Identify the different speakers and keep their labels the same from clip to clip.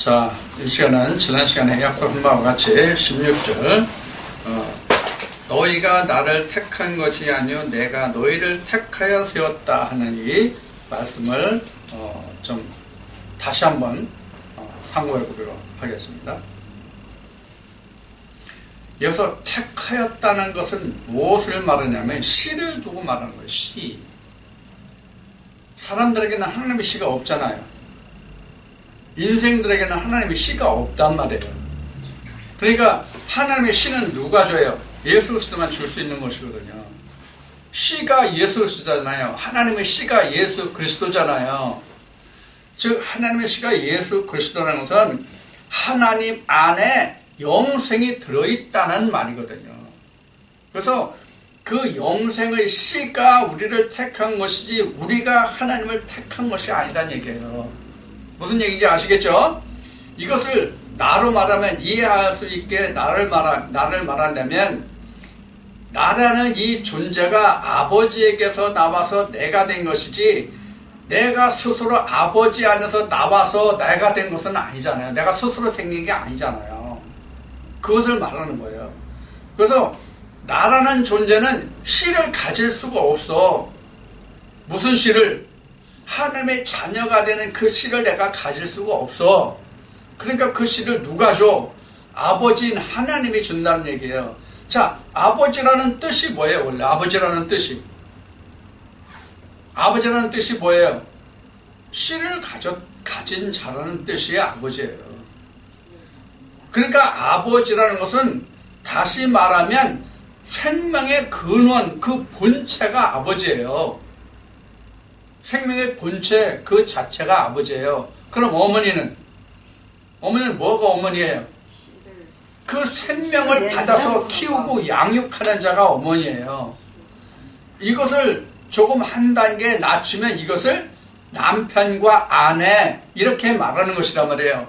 Speaker 1: 자, 이 시간은 지난 시간에 약속한 바와 같이 16절 너희가 나를 택한 것이 아니요 내가 너희를 택하여 세웠다 하는 이 말씀을 좀 다시 한번 상고해 보도록 하겠습니다. 여기서 택하였다는 것은 무엇을 말하냐면 씨를 두고 말하는 거예요. 씨. 사람들에게는 하나님의 씨가 없잖아요. 인생들에게는 하나님의 씨가 없단 말이에요. 그러니까 하나님의 씨는 누가 줘요? 예수 그리스도만 줄 수 있는 것이거든요. 씨가 예수 그리스도잖아요. 하나님의 씨가 예수 그리스도잖아요. 즉 하나님의 씨가 예수 그리스도라는 것은 하나님 안에 영생이 들어있다는 말이거든요. 그래서 그 영생의 씨가 우리를 택한 것이지 우리가 하나님을 택한 것이 아니다는 얘기예요. 무슨 얘기인지 아시겠죠? 이것을 나로 말하면 이해할 수 있게 나를 말한다면 나라는 이 존재가 아버지에게서 나와서 내가 된 것이지 내가 스스로 아버지 안에서 나와서 내가 된 것은 아니잖아요. 내가 스스로 생긴 게 아니잖아요. 그것을 말하는 거예요. 그래서 나라는 존재는 씨를 가질 수가 없어. 무슨 씨를? 하나님의 자녀가 되는 그 씨를 내가 가질 수가 없어. 그러니까 그 씨를 누가 줘? 아버지인 하나님이 준다는 얘기예요. 자, 아버지라는 뜻이 뭐예요? 원래 아버지라는 뜻이 뭐예요? 씨를 가진 자라는 뜻이 아버지예요. 그러니까 아버지라는 것은 다시 말하면 생명의 근원, 그 본체가 아버지예요. 생명의 본체 그 자체가 아버지예요. 그럼 어머니는 뭐가 어머니예요? 그 생명을 받아서 키우고 양육하는 자가 어머니예요. 이것을 조금 한 단계 낮추면 이것을 남편과 아내 이렇게 말하는 것이란 말이에요.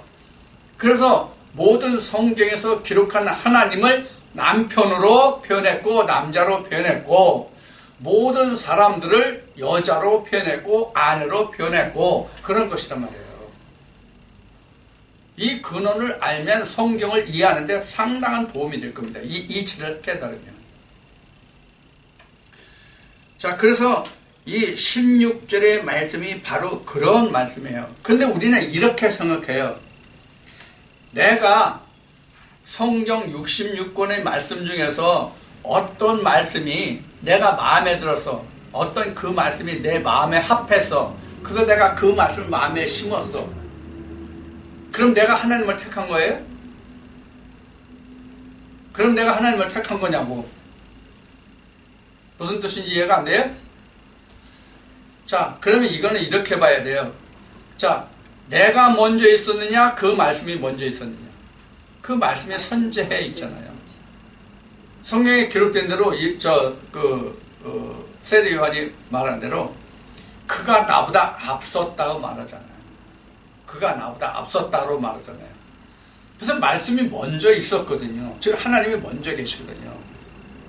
Speaker 1: 그래서 모든 성경에서 기록한 하나님을 남편으로 표현했고 남자로 표현했고 모든 사람들을 여자로 표현했고 아내로 표현했고 그런 것이란 말이에요. 이 근원을 알면 성경을 이해하는 데 상당한 도움이 될 겁니다. 이 이치를 깨달으면. 자, 그래서 이 16절의 말씀이 바로 그런 말씀이에요. 그런데 우리는 이렇게 생각해요. 내가 성경 66권의 말씀 중에서 어떤 말씀이 내가 마음에 들어서 어떤 그 말씀이 내 마음에 합해서 그래서 내가 그 말씀을 마음에 심었어. 그럼 내가 하나님을 택한 거예요? 그럼 내가 하나님을 택한 거냐고. 무슨 뜻인지 이해가 안 돼요? 자, 그러면 이거는 이렇게 봐야 돼요. 자, 내가 먼저 있었느냐 그 말씀이 먼저 있었느냐. 그 말씀이 선제해 있잖아요. 성경에 기록된 대로 세례 요한이 말한 대로 그가 나보다 앞섰다고 말하잖아요. 그가 나보다 앞섰다고 말하잖아요. 그래서 말씀이 먼저 있었거든요. 즉 하나님이 먼저 계시거든요.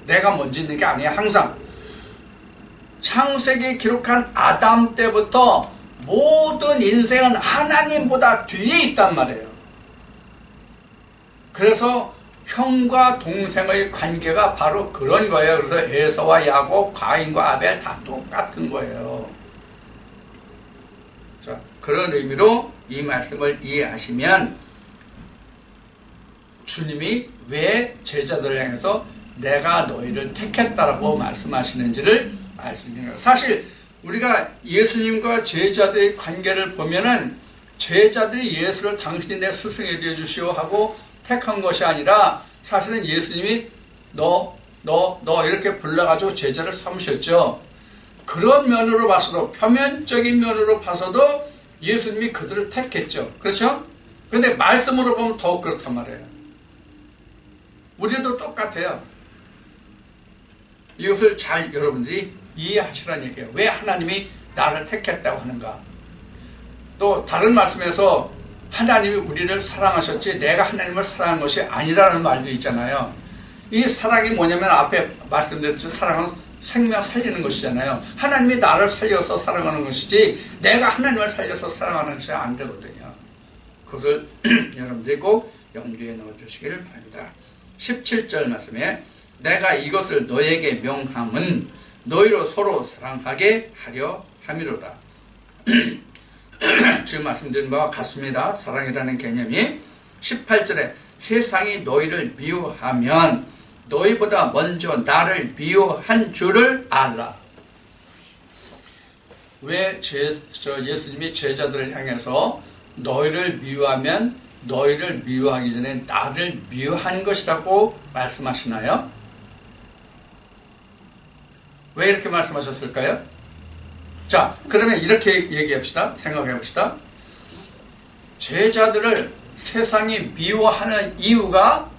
Speaker 1: 내가 먼저 있는 게 아니야. 항상 창세기에 기록한 아담 때부터 모든 인생은 하나님보다 뒤에 있단 말이에요. 그래서 형과 동생의 관계가 바로 그런 거예요. 그래서 에서와 야곱, 가인과 아벨 다 똑같은 거예요. 자, 그런 의미로 이 말씀을 이해하시면 주님이 왜 제자들을 향해서 내가 너희를 택했다라고 말씀하시는지를 알 수 있는 거예요. 사실 우리가 예수님과 제자들의 관계를 보면은 제자들이 예수를 당신이 내 스승이 되어 주시오 하고 택한 것이 아니라 사실은 예수님이 너 이렇게 불러가지고 제자를 삼으셨죠. 그런 면으로 봐서도 표면적인 면으로 봐서도 예수님이 그들을 택했죠. 그렇죠? 그런데 말씀으로 보면 더욱 그렇단 말이에요. 우리도 똑같아요. 이것을 잘 여러분들이 이해하시라는 얘기예요. 왜 하나님이 나를 택했다고 하는가. 또 다른 말씀에서 하나님이 우리를 사랑하셨지 내가 하나님을 사랑한 것이 아니라는 말도 있잖아요. 이 사랑이 뭐냐면 앞에 말씀드렸듯이 사랑은 생명 살리는 것이잖아요. 하나님이 나를 살려서 사랑하는 것이지 내가 하나님을 살려서 사랑하는 것이 안 되거든요. 그것을 여러분들이 꼭 염두에 넣어주시기를 바랍니다. 17절 말씀에 내가 이것을 너에게 명함은 너희로 서로 사랑하게 하려 함이로다. 지금 말씀드린 바와 같습니다. 사랑이라는 개념이 18절에 세상이 너희를 미워하면 너희보다 먼저 나를 미워한 줄을 알라. 왜 예수님이 제자들을 향해서 너희를 미워하면 너희를 미워하기 전에 나를 미워한 것이라고 말씀하시나요? 왜 이렇게 말씀하셨을까요? 자, 그러면 이렇게 얘기합시다. 생각해 봅시다. 제자들을 세상이 미워하는 이유가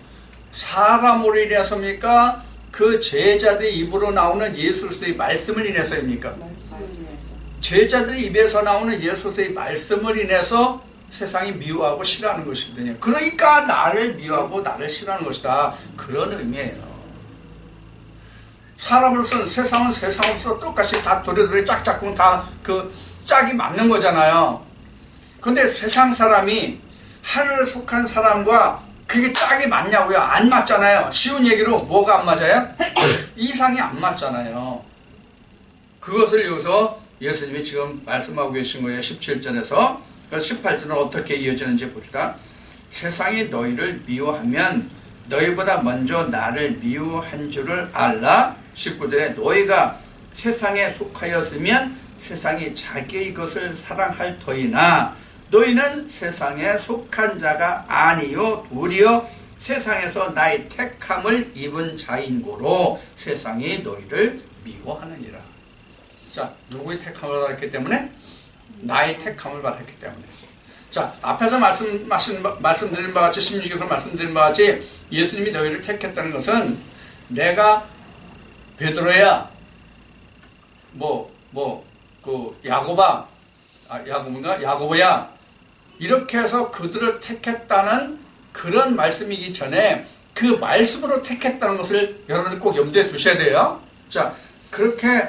Speaker 1: 사람으로 인해서입니까? 그 제자들의 입으로 나오는 예수 그리스도의 말씀을 인해서입니까? 제자들의 입에서 나오는 예수 그리스도의 말씀을 인해서 세상이 미워하고 싫어하는 것이거든요. 그러니까 나를 미워하고 나를 싫어하는 것이다. 그런 의미예요. 사람으로서는 세상은 세상으로서 똑같이 다 도리도리 짝짝꿍 다 그 짝이 맞는 거잖아요. 근데 세상 사람이 하늘에 속한 사람과 그게 짝이 맞냐고요? 안 맞잖아요. 쉬운 얘기로 뭐가 안 맞아요? 이상이 안 맞잖아요. 그것을 여기서 예수님이 지금 말씀하고 계신 거예요. 17절에서. 그래서 18절은 어떻게 이어지는지 봅시다. 세상이 너희를 미워하면 너희보다 먼저 나를 미워한 줄을 알라. 19절에 너희가 세상에 속하였으면 세상이 자기의 것을 사랑할 터이나 너희는 세상에 속한 자가 아니요 도리어 세상에서 나의 택함을 입은 자인고로 세상이 너희를 미워하느니라. 자, 누구의 택함을 받았기 때문에? 나의 택함을 받았기 때문에. 자, 앞에서 말씀드린 바와 같이 16절에서 말씀드린 바와 같이 예수님이 너희를 택했다는 것은 내가 베드로야 야고보야 이렇게 해서 그들을 택했다는 그런 말씀이기 전에 그 말씀으로 택했다는 것을 여러분들 꼭 염두에 두셔야 돼요. 자, 그렇게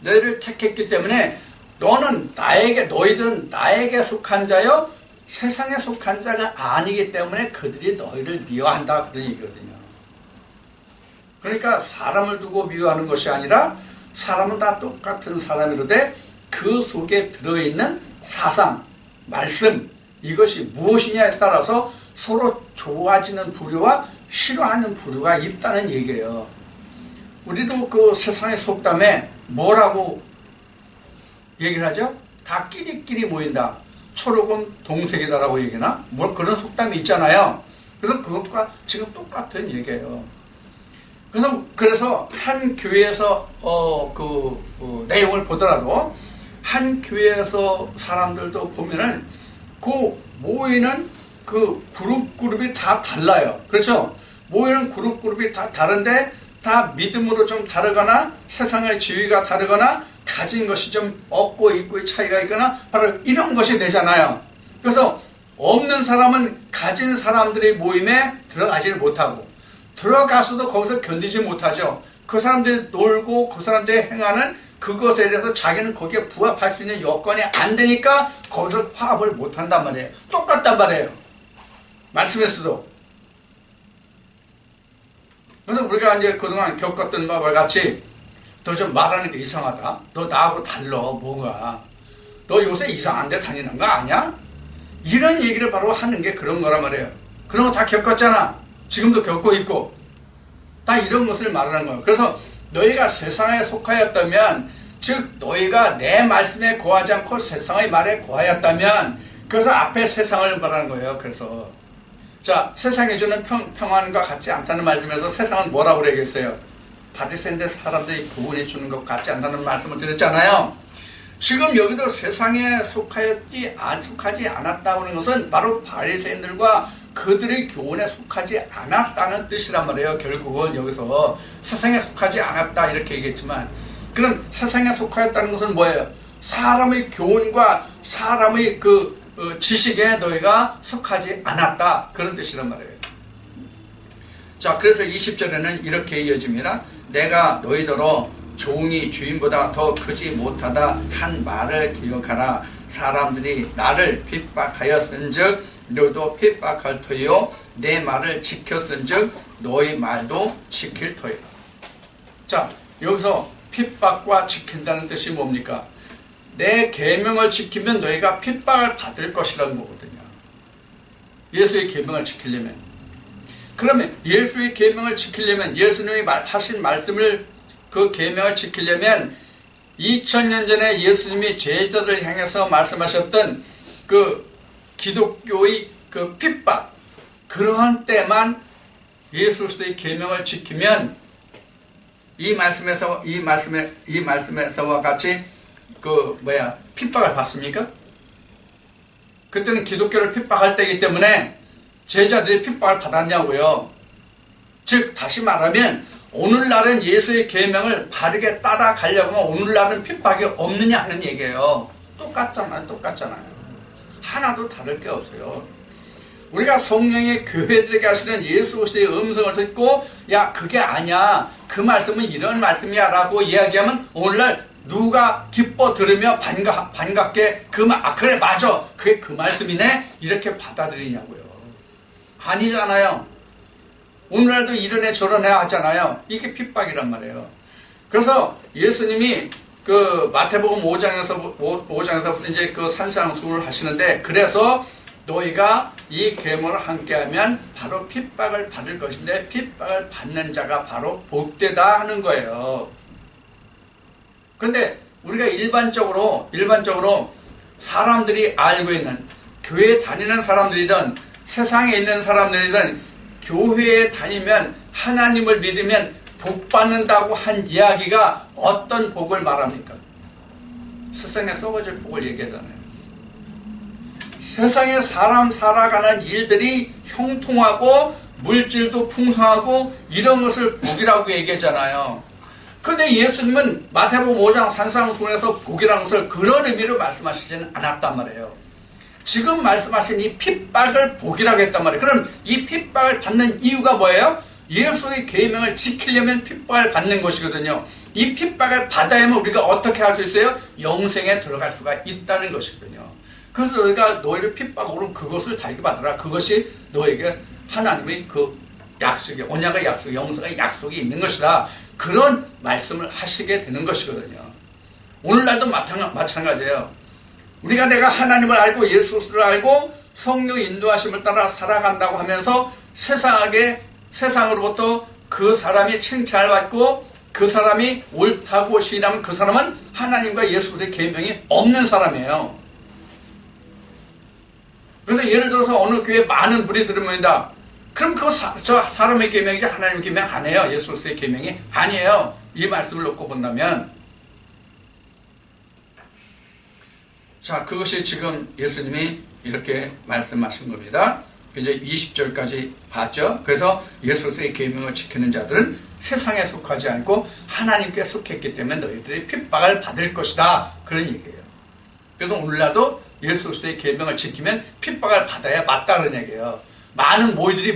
Speaker 1: 너희를 택했기 때문에 너희들은 나에게 속한 자요 세상에 속한 자가 아니기 때문에 그들이 너희를 미워한다 그런 얘기거든요. 그러니까 사람을 두고 미워하는 것이 아니라 사람은 다 똑같은 사람이로되 그 속에 들어있는 사상, 말씀 이것이 무엇이냐에 따라서 서로 좋아지는 부류와 싫어하는 부류가 있다는 얘기예요. 우리도 그 세상의 속담에 뭐라고 얘기를 하죠? 다 끼리끼리 모인다. 초록은 동색이다라고 얘기나? 뭐 그런 속담이 있잖아요. 그래서 그것과 지금 똑같은 얘기예요. 그래서 한 교회에서 내용을 보더라도 한 교회에서 사람들도 보면은 그 모이는 그 그룹이 다 달라요. 그렇죠? 모이는 그룹이 다 다른데 다 믿음으로 좀 다르거나 세상의 지위가 다르거나 가진 것이 좀 없고 있고의 차이가 있거나 바로 이런 것이 되잖아요. 그래서 없는 사람은 가진 사람들의 모임에 들어가지를 못하고 들어가서도 거기서 견디지 못하죠. 그 사람들이 놀고 그 사람들이 행하는 그것에 대해서 자기는 거기에 부합할 수 있는 여건이 안 되니까 거기서 화합을 못한단 말이에요. 똑같단 말이에요. 말씀에서도. 그래서 우리가 이제 그동안 겪었던 바와 같이 너 좀 말하는 게 이상하다. 너 나하고 달라. 뭐가. 너 요새 이상한 데 다니는 거 아니야? 이런 얘기를 바로 하는 게 그런 거란 말이에요. 그런 거 다 겪었잖아. 지금도 겪고 있고. 다 이런 것을 말하는 거예요. 그래서 너희가 세상에 속하였다면 즉 너희가 내 말씀에 거하지 않고 세상의 말에 거하였다면 그래서 앞에 세상을 말하는 거예요. 그래서 자, 세상이 주는 평안과 같지 않다는 말씀에서 세상은 뭐라고 그러겠어요? 바리새인들 사람들이 교훈해 주는 것 같지 않다는 말씀을 드렸잖아요. 지금 여기도 세상에 속하지 않았다고 하는 것은 바로 바리새인들과 그들의 교훈에 속하지 않았다는 뜻이란 말이에요. 결국은 여기서 세상에 속하지 않았다 이렇게 얘기했지만 그럼 세상에 속하였다는 것은 뭐예요? 사람의 교훈과 사람의 지식에 너희가 속하지 않았다 그런 뜻이란 말이에요. 자, 그래서 20절에는 이렇게 이어집니다. 내가 너희더러 종이 주인보다 더 크지 못하다 한 말을 기억하라. 사람들이 나를 핍박하였은즉 너도 핍박할 터이요 내 말을 지켰은즉 너희 말도 지킬 터이라. 자, 여기서 핍박과 지킨다는 뜻이 뭡니까? 내 계명을 지키면 너희가 핍박을 받을 것이라는 거거든요. 예수의 계명을 지키려면. 그러면 예수의 계명을 지키려면, 예수님이 하신 말씀을, 그 계명을 지키려면 2000년 전에 예수님이 제자를 향해서 말씀하셨던 그 기독교의 그 핍박, 그러한 때만 예수 그리스도의 계명을 지키면 이 말씀에서와 같이 핍박을 받습니까? 그때는 기독교를 핍박할 때이기 때문에 제자들이 핍박을 받았냐고요. 즉 다시 말하면 오늘날은 예수의 계명을 바르게 따라가려고 하면 오늘날은 핍박이 없느냐 하는 얘기예요. 똑같잖아요. 하나도 다를 게 없어요. 우리가 성령의 교회들에게 하시는 예수 그리스도의 음성을 듣고 야 그게 아니야, 그 말씀은 이런 말씀이야 라고 이야기하면 오늘날 누가 기뻐 들으며 반갑게 그래 맞아, 그게 그 말씀이네 이렇게 받아들이냐고요. 아니잖아요. 오늘날도 이런 애 저런 애 하잖아요. 이게 핍박이란 말이에요. 그래서 예수님이 그 마태복음 5장에서 이제 그 산상수훈을 하시는데, 그래서 너희가 이 계명을 함께하면 바로 핍박을 받을 것인데 핍박을 받는 자가 바로 복되다 하는 거예요. 그런데 우리가 일반적으로 사람들이 알고 있는, 교회에 다니는 사람들이든 세상에 있는 사람들이든 교회에 다니면 하나님을 믿으면 복 받는다고 한 이야기가 어떤 복을 말합니까? 세상에 썩어질 복을 얘기하잖아요. 세상에 사람 살아가는 일들이 형통하고 물질도 풍성하고 이런 것을 복이라고 얘기하잖아요. 그런데 예수님은 마태복음 5장 산상수훈에서 복이라는 것을 그런 의미로 말씀하시지는 않았단 말이에요. 지금 말씀하신 이 핍박을 복이라고 했단 말이에요. 그럼 이 핍박을 받는 이유가 뭐예요? 예수의 계명을 지키려면 핍박을 받는 것이거든요. 이 핍박을 받아야만 우리가 어떻게 할 수 있어요? 영생에 들어갈 수가 있다는 것이거든요. 그래서 너희가 너희를 핍박으로 그것을 달게 받으라. 그것이 너에게 하나님의 그 약속이, 언약의 약속, 영생의 약속이 있는 것이다. 그런 말씀을 하시게 되는 것이거든요. 오늘날도 마찬가지예요. 내가 하나님을 알고 예수 그리스도를 알고 성령 인도하심을 따라 살아간다고 하면서 세상으로부터 그 사람이 칭찬을 받고 그 사람이 옳다고 시인하면 그 사람은 하나님과 예수 그리스도의 계명이 없는 사람이에요. 그래서 예를 들어서 어느 교회에 많은 무리들이 모인다. 그럼 저 사람의 계명이지 하나님의 계명 아니에요. 예수 그리스도의 계명이 아니에요. 이 말씀을 놓고 본다면, 자, 그것이 지금 예수님이 이렇게 말씀하신 겁니다. 이제 20절까지 봤죠. 그래서 예수 그리스도의 계명을 지키는 자들은 세상에 속하지 않고 하나님께 속했기 때문에 너희들이 핍박을 받을 것이다. 그런 얘기예요. 그래서 오늘날도 예수 그리스도의 계명을 지키면 핍박을 받아야 맞다는 얘기예요. 많은 모이들이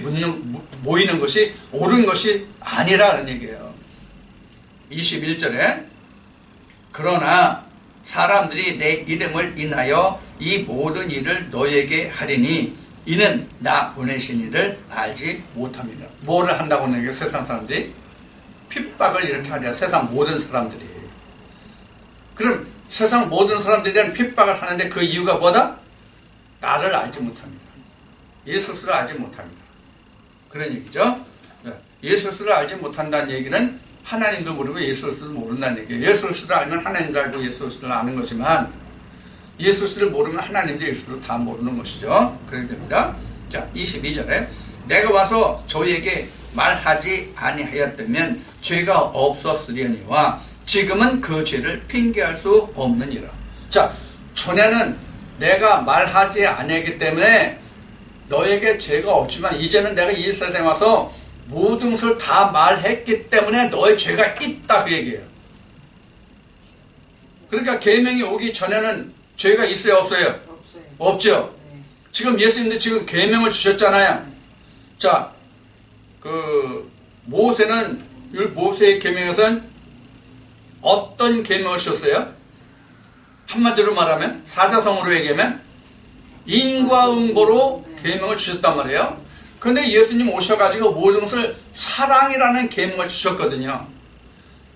Speaker 1: 모이는 것이 옳은 것이 아니라는 얘기예요. 21절에 그러나 사람들이 내 이름을 인하여 이 모든 일을 너에게 하리니 이는 나 보내신 이를 알지 못함이라. 뭐를 한다고 하는 얘기예요? 세상 사람들이 핍박을 이렇게 하랴. 세상 모든 사람들이. 그럼 세상 모든 사람들이 핍박을 하는데 그 이유가 뭐다? 나를 알지 못합니다. 예수 그리스도를 알지 못합니다. 그런 얘기죠. 예수 그리스도를 알지 못한다는 얘기는 하나님도 모르고 예수 그리스도를 모른다는 얘기예요. 예수 그리스도를 알면 하나님도 알고 예수 그리스도를 아는 거지만 예수 그리스도를 모르면 하나님도 예수 그리스도를 다 모르는 것이죠. 그래야 됩니다. 자, 22절에 내가 와서 저희에게 말하지 아니하였다면 죄가 없었으려니와 지금은 그 죄를 핑계할 수 없느니라. 자, 전에는 내가 말하지 아니하기 때문에 너에게 죄가 없지만 이제는 내가 이 세상에 와서 모든 것을 다 말했기 때문에 너의 죄가 있다 그 얘기예요. 그러니까 계명이 오기 전에는 죄가 있어요 없어요? 없죠. 지금 예수님도 지금 계명을 주셨잖아요. 자, 그 모세의 계명에서는 어떤 계명을 주셨어요? 한마디로 말하면 사자성어로 얘기하면 인과응보로 계명을 주셨단 말이에요. 그런데 예수님 오셔가지고 모든 것을 사랑이라는 계명을 주셨거든요.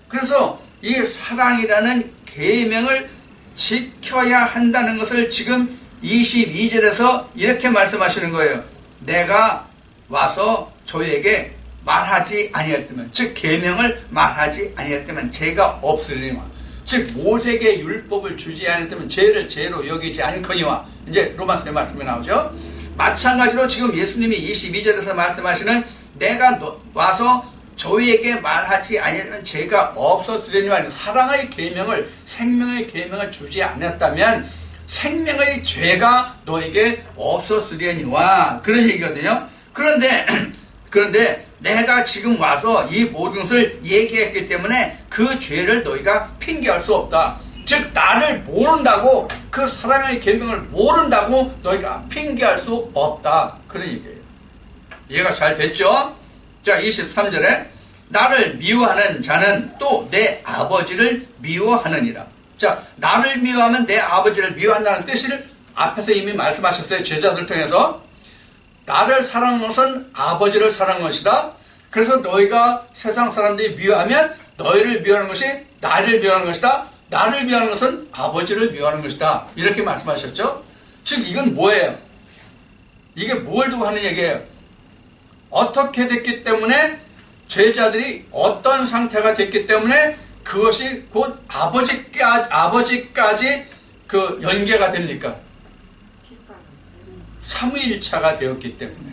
Speaker 1: 그래서 이 사랑이라는 계명을 지켜야 한다는 것을 지금 22절에서 이렇게 말씀하시는 거예요. 내가 와서 저희에게 말하지 아니했다면, 즉 계명을 말하지 아니했다면 죄가 없으리니와, 즉 모세에게 율법을 주지 않았다면 죄를 죄로 여기지 않거니와. 이제 로마서의 말씀이 나오죠. 마찬가지로 지금 예수님이 22절에서 말씀하시는 내가 와서 저희에게 말하지 아니하면 죄가 없었으려니와, 사랑의 계명을, 생명의 계명을 주지 않았다면 생명의 죄가 너에게 없었으려니와, 그런 얘기거든요. 그런데 내가 지금 와서 이 모든 것을 얘기했기 때문에 그 죄를 너희가 핑계할 수 없다. 즉 나를 모른다고, 그 사랑의 계명을 모른다고 너희가 핑계할 수 없다, 그런 얘기예요. 이해가 잘 됐죠? 자, 23절에 나를 미워하는 자는 또 내 아버지를 미워하느니라. 자, 나를 미워하면 내 아버지를 미워한다는 뜻을 앞에서 이미 말씀하셨어요. 제자들 통해서 나를 사랑하는 것은 아버지를 사랑하는 것이다. 그래서 너희가 세상 사람들이 미워하면 너희를 미워하는 것이 나를 미워하는 것이다. 나를 미워하는 것은 아버지를 미워하는 것이다. 이렇게 말씀하셨죠. 즉 이건 뭐예요? 이게 뭘 두고 하는 얘기예요? 어떻게 됐기 때문에, 죄자들이 어떤 상태가 됐기 때문에 그것이 곧 아버지까지 그 연계가 됩니까? 삼위일차가 되었기 때문에.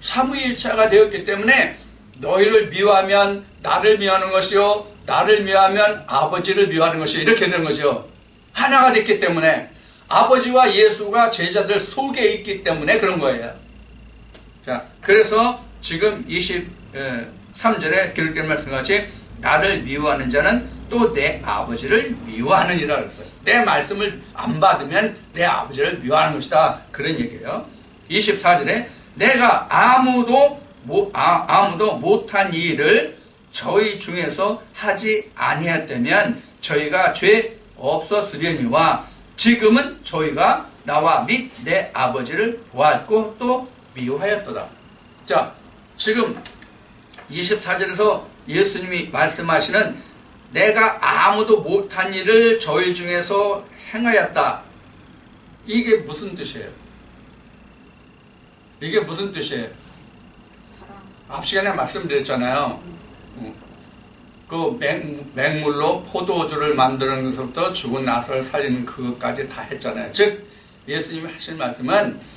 Speaker 1: 삼위일차가 되었기 때문에 너희를 미워하면 나를 미워하는 것이요, 나를 미워하면 아버지를 미워하는 것이요, 이렇게 되는 거죠. 하나가 됐기 때문에, 아버지와 예수가 제자들 속에 있기 때문에 그런 거예요. 자, 그래서 지금 23절에 기록된 말씀같이 나를 미워하는 자는 또 내 아버지를 미워하느니라 그랬어요. 내 말씀을 안 받으면 내 아버지를 미워하는 것이다, 그런 얘기예요. 24절에 내가 아무도 못한 일을 저희 중에서 하지 아니했다면 저희가 죄 없었으려니와 지금은 저희가 나와 및 내 아버지를 보았고 또 미워하였도다. 자, 지금 24절에서 예수님이 말씀하시는 내가 아무도 못한 일을 저희 중에서 행하였다. 이게 무슨 뜻이에요? 이게 무슨 뜻이에요? 앞 시간에 말씀드렸잖아요. 그 맹물로 포도주를 만드는 것부터 죽은 나사를 살리는 그것까지 다 했잖아요. 즉 예수님이 하신 말씀은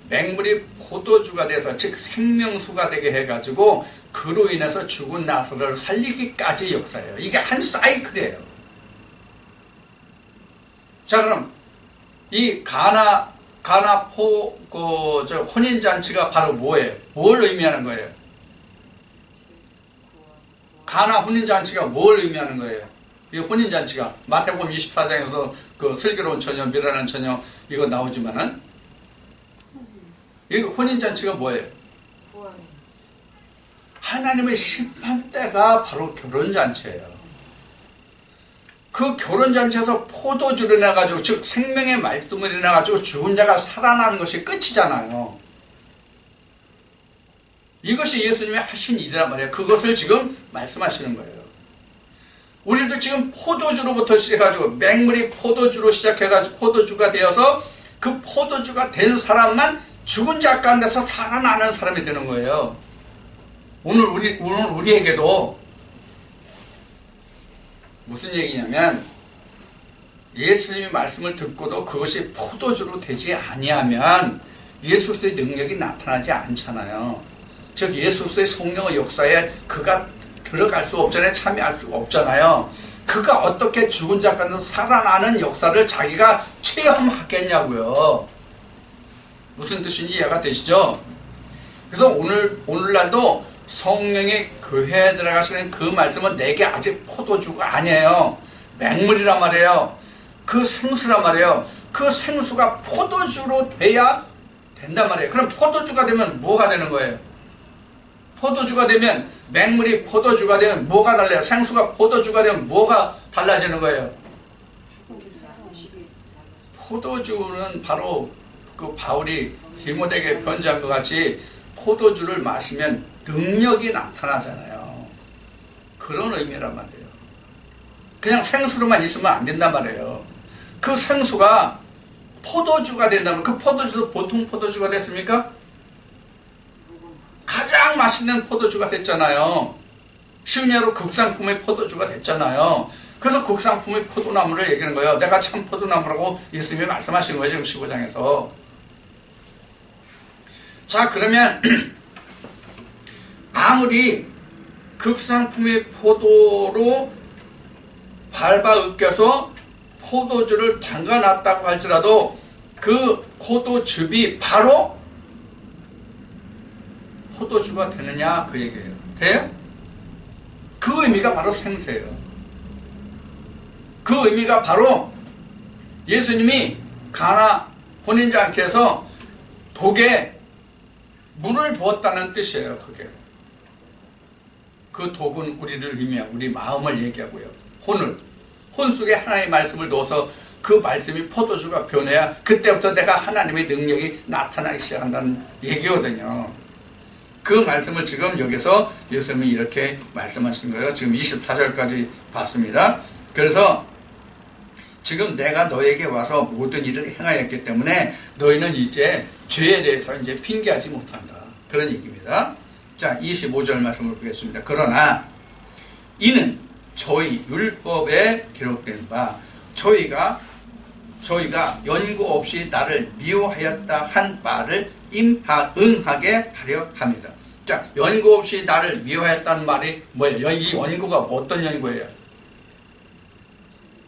Speaker 1: 맹물이 포도주가 돼서, 즉 생명수가 되게 해가지고 그로 인해서 죽은 나사를 살리기까지 역사예요. 이게 한 사이클이에요. 자, 그럼 이 혼인잔치가 바로 뭐예요? 뭘 의미하는 거예요? 가나 혼인잔치가 뭘 의미하는 거예요? 이 혼인잔치가 마태복음 24장에서 그 슬기로운 처녀, 미련한 처녀 이거 나오지만은, 이 혼인잔치가 뭐예요? 하나님의 심판대가 바로 결혼잔치예요. 그 결혼잔치에서 포도주를 내가지고, 즉 생명의 말씀을 내가지고 죽은 자가 살아나는 것이 끝이잖아요. 이것이 예수님이 하신 일이란 말이에요. 그것을 지금 말씀하시는 거예요. 우리도 지금 포도주로부터 시작해가지고 맹물이 포도주로 시작해가지고 포도주가 되어서 그 포도주가 된 사람만 죽은 자 가운데서 살아나는 사람이 되는 거예요. 오늘 우리에게도 무슨 얘기냐면, 예수님의 말씀을 듣고도 그것이 포도주로 되지 아니하면 예수 그리스도의 능력이 나타나지 않잖아요. 즉 예수 그리스도의 성령의 역사에 그가 들어갈 수 없잖아요. 참여할 수가 없잖아요. 그가 어떻게 죽은 자 가운데서 살아나는 역사를 자기가 체험하겠냐고요. 무슨 뜻인지 이해가 되시죠? 그래서 오늘날도 성령의 교회에 들어가시는 그 말씀은 내게 아직 포도주가 아니에요. 맹물이란 말이에요. 그 생수란 말이에요. 그 생수가 포도주로 돼야 된단 말이에요. 그럼 포도주가 되면 뭐가 되는 거예요? 포도주가 되면, 맹물이 포도주가 되면 뭐가 달라요? 생수가 포도주가 되면 뭐가 달라지는 거예요? 포도주는 바로 그 바울이 디모데에게 편지한 것 같이 포도주를 마시면 능력이 나타나잖아요. 그런 의미란 말이에요. 그냥 생수로만 있으면 안 된단 말이에요. 그 생수가 포도주가 된다면 그 포도주도 보통 포도주가 됐습니까? 가장 맛있는 포도주가 됐잖아요. 쉬운 예로 극상품의 포도주가 됐잖아요. 그래서 극상품의 포도나무를 얘기하는 거예요. 내가 참 포도나무라고 예수님이 말씀하시는 거예요. 지금 15장에서. 자, 그러면 아무리 극상품의 포도로 밟아 으깨서 포도주를 담가놨다고 할지라도 그 포도즙이 바로 포도주가 되느냐 그 얘기예요. 돼요? 그 의미가 바로 생수예요. 그 의미가 바로 예수님이 가나 혼인잔치에서 독에 물을 부었다는 뜻이에요. 그게. 그 독은 우리를 의미하고 우리 마음을 얘기하고요. 혼 속에 하나님의 말씀을 넣어서 그 말씀이 포도주가 변해야 그때부터 내가 하나님의 능력이 나타나기 시작한다는 얘기거든요. 그 말씀을 지금 여기서 예수님이 이렇게 말씀하신 거예요. 지금 24절까지 봤습니다. 그래서 지금 내가 너에게 와서 모든 일을 행하였기 때문에 너희는 이제 죄에 대해서 이제 핑계하지 못한다. 그런 얘기입니다. 자, 25절 말씀을 보겠습니다. 그러나 이는 저희 율법에 기록된 바 저희가 연고 없이 나를 미워하였다 한 말을 응하게 하려 합니다. 자, 연고 없이 나를 미워했다는 말이 뭐예요? 이 연고가 어떤 연고예요?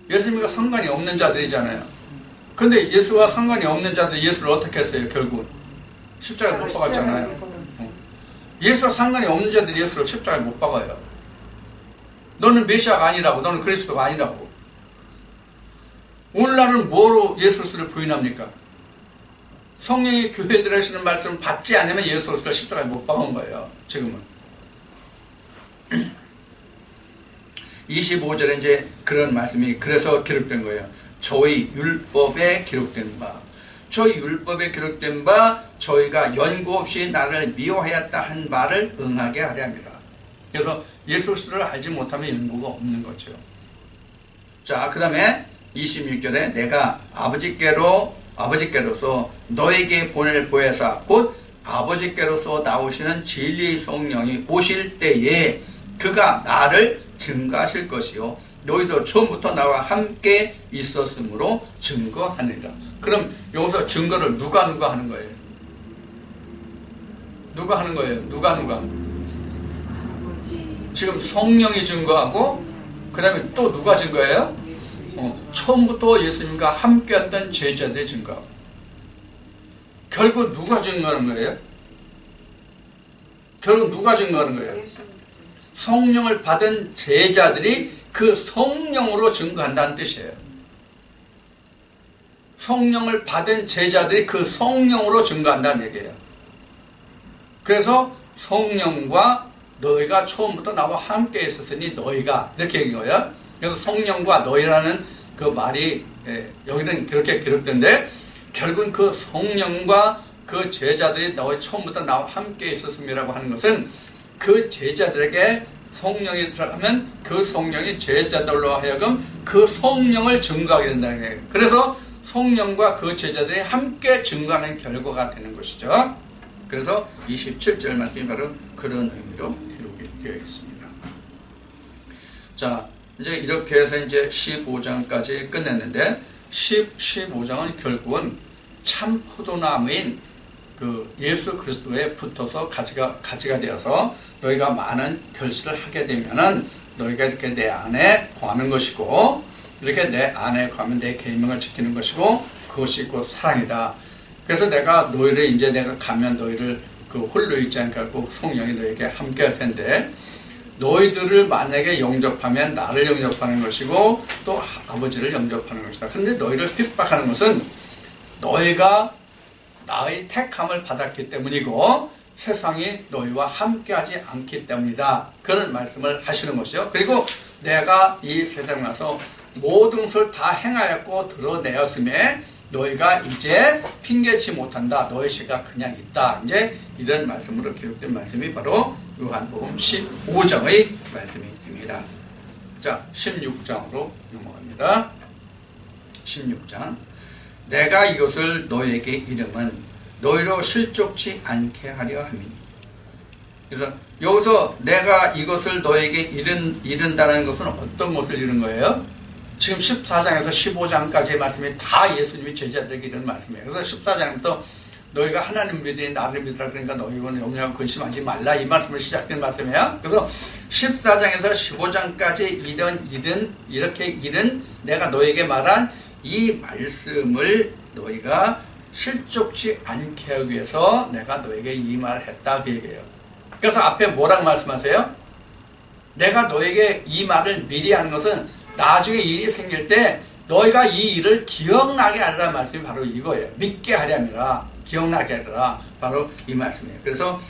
Speaker 1: 예수님과 상관이 없는 자들이잖아요. 근데 예수와 상관이 없는 자들 예수를 어떻게 했어요? 결국 십자가에 못 박았잖아요. 예수와 상관이 없는 자들이 예수를 십자가에 못 박아요. 너는 메시아가 아니라고, 너는 그리스도가 아니라고. 오늘날은 뭐로 예수를 부인합니까? 성령이 교회들에 하시는 말씀을 받지 않으면 예수를 십자가에 못 박은 거예요. 지금은. 25절에 이제 그런 말씀이 그래서 기록된 거예요. 저희 율법에 기록된 바. 저희 율법에 기록된 바 저희가 연고 없이 나를 미워하였다 한 말을 응하게 하려 합니다. 그래서 예수 그리스도를 알지 못하면 연고가 없는 거죠. 자, 그 다음에 26절에 내가 아버지께로서 너에게 보낼 보혜사 곧 아버지께로서 나오시는 진리의 성령이 오실 때에 그가 나를 증거하실 것이요 너희도 처음부터 나와 함께 있었으므로 증거하느니라. 그럼 여기서 증거를 누가 하는 거예요? 누가 하는 거예요? 누가? 지금 성령이 증거하고 그 다음에 또 누가 증거해요? 처음부터 예수님과 함께했던 제자들이 증거하고. 결국 누가 증거하는 거예요? 결국 누가 증거하는 거예요? 성령을 받은 제자들이 그 성령으로 증거한다는 뜻이에요. 성령을 받은 제자들이 그 성령으로 증거한다는 얘기예요. 그래서 성령과 너희가 처음부터 나와 함께 있었으니 너희가 이렇게 얘기한 거예요. 그래서 성령과 너희라는 그 말이 여기는 그렇게 기록된데 결국은 그 성령과 그 제자들이 너희 처음부터 나와 함께 있었음이라고 하는 것은 그 제자들에게 성령이 들어가면 그 성령이 제자들로 하여금 그 성령을 증거하게 된다는 거예요. 그래서 성령과 그 제자들이 함께 증거하는 결과가 되는 것이죠. 그래서 27절 말씀이 바로 그런 의미로 기록이 되어 있습니다. 자, 이제 이렇게 해서 이제 15장까지 끝냈는데 15장은 결국은 참 포도나무인 그 예수 그리스도에 붙어서 가지가 되어서 너희가 많은 결실을 하게 되면은 너희가 이렇게 내 안에 거하는 것이고 이렇게 내 안에 거하면 내 계명을 지키는 것이고 그것이 곧 사랑이다. 그래서 내가 가면 너희를 그 홀로 있지 않게 하고 성령이 너희에게 함께 할 텐데 너희들을 만약에 영접하면 나를 영접하는 것이고 또 아버지를 영접하는 것이다. 그런데 너희를 핍박하는 것은 너희가 나의 택함을 받았기 때문이고 세상이 너희와 함께하지 않기 때문이다. 그런 말씀을 하시는 것이죠. 그리고 내가 이 세상에 와서 모든 것을 다 행하였고 드러내었음에 너희가 이제 핑계치 못한다. 너희 죄가 그냥 있다. 이제 이런 말씀으로 기록된 말씀이 바로 요한복음 15장의 말씀이 됩니다. 자, 16장으로 넘어갑니다. 16장. 내가 이것을 너희에게 이름은 너희로 실족치 않게 하려 함이니. 그래서 여기서 내가 이것을 너에게 이른다는 것은 어떤 것을 이룬 거예요? 지금 14장에서 15장까지의 말씀이 다 예수님이 제자들에게 이런 말씀이에요. 그래서 14장부터 너희가 하나님 믿으니 나를 믿으라, 그러니까 너희는 염려하고 근심하지 말라, 이 말씀을 시작된 말씀이에요. 그래서 14장에서 15장까지 이렇게 이른 내가 너에게 말한 이 말씀을 너희가 실족치 않게 하기 위해서 내가 너에게 이 말을 했다, 그 얘기예요. 그래서 앞에 뭐라고 말씀하세요? 내가 너에게 이 말을 미리 하는 것은 나중에 일이 생길 때 너희가 이 일을 기억나게 하리라 말씀이 바로 이거예요. 믿게 하려니라, 기억나게 하리라, 바로 이 말씀이에요. 그래서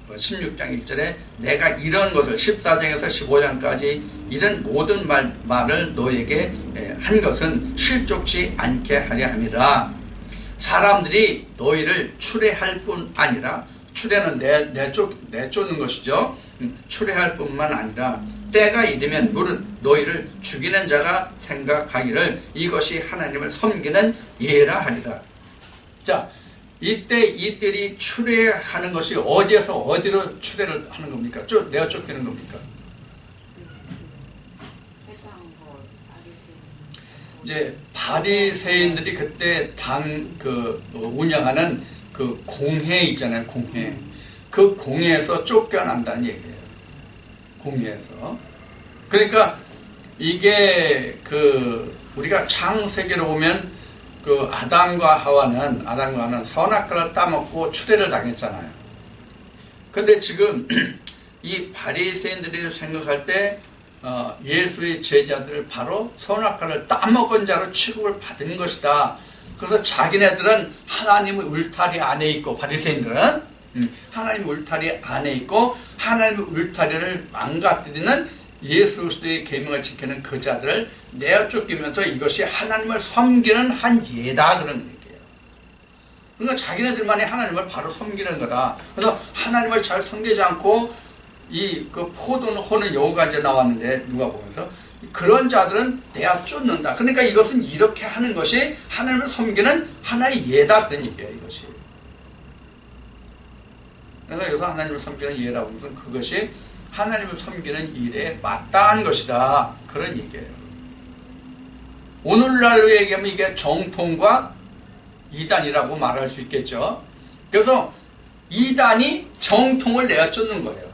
Speaker 1: 16장 1절에 내가 이런 것을 14장에서 15장까지 이런 모든 말을 너에게 한 것은 실족치 않게 하려 함이라. 사람들이 너희를 추례할 뿐 아니라, 추례는 내쫓는 것이죠. 추례할 뿐만 아니라 때가 이르면 너희를 죽이는 자가 생각하기를 이것이 하나님을 섬기는 예라 하리라. 자, 이때 이들이 추례하는 것이 어디에서 어디로 추례를 하는 겁니까? 내가 쫓기는 겁니까? 이제 바리새인들이 그때 운영하는 그 공회 있잖아요, 공회. 그 공회에서 쫓겨난다는 얘기예요. 공회에서. 그러니까 이게 우리가 창세기로 보면 아담과 하와는 선악과를 따먹고 추례를 당했잖아요. 근데 지금 이 바리새인들이 생각할 때 예수의 제자들을 바로 선악과를 따먹은 자로 취급을 받은 것이다. 그래서 자기네들은 하나님의 울타리 안에 있고, 바리새인들은 하나님의 울타리 안에 있고 하나님의 울타리를 망가뜨리는 예수 그리스도의 계명을 지키는 그 자들을 내어 쫓기면서 이것이 하나님을 섬기는 한 예다, 그런 얘기예요. 그러니까 자기네들만이 하나님을 바로 섬기는 거다. 그래서 하나님을 잘 섬기지 않고 포도는 여우가 이제 나왔는데 누가 보면서 그런 자들은 내가 쫓는다. 그러니까 이것은 이렇게 하는 것이 하나님을 섬기는 하나의 예다, 그런 얘기예요, 이것이. 그러니까 여기서 하나님을 섬기는 예라고 하는 것은 그것이 하나님을 섬기는 일에 마땅한 것이다, 그런 얘기예요. 오늘날로 얘기하면 이게 정통과 이단이라고 말할 수 있겠죠. 그래서 이단이 정통을 내어 쫓는 거예요.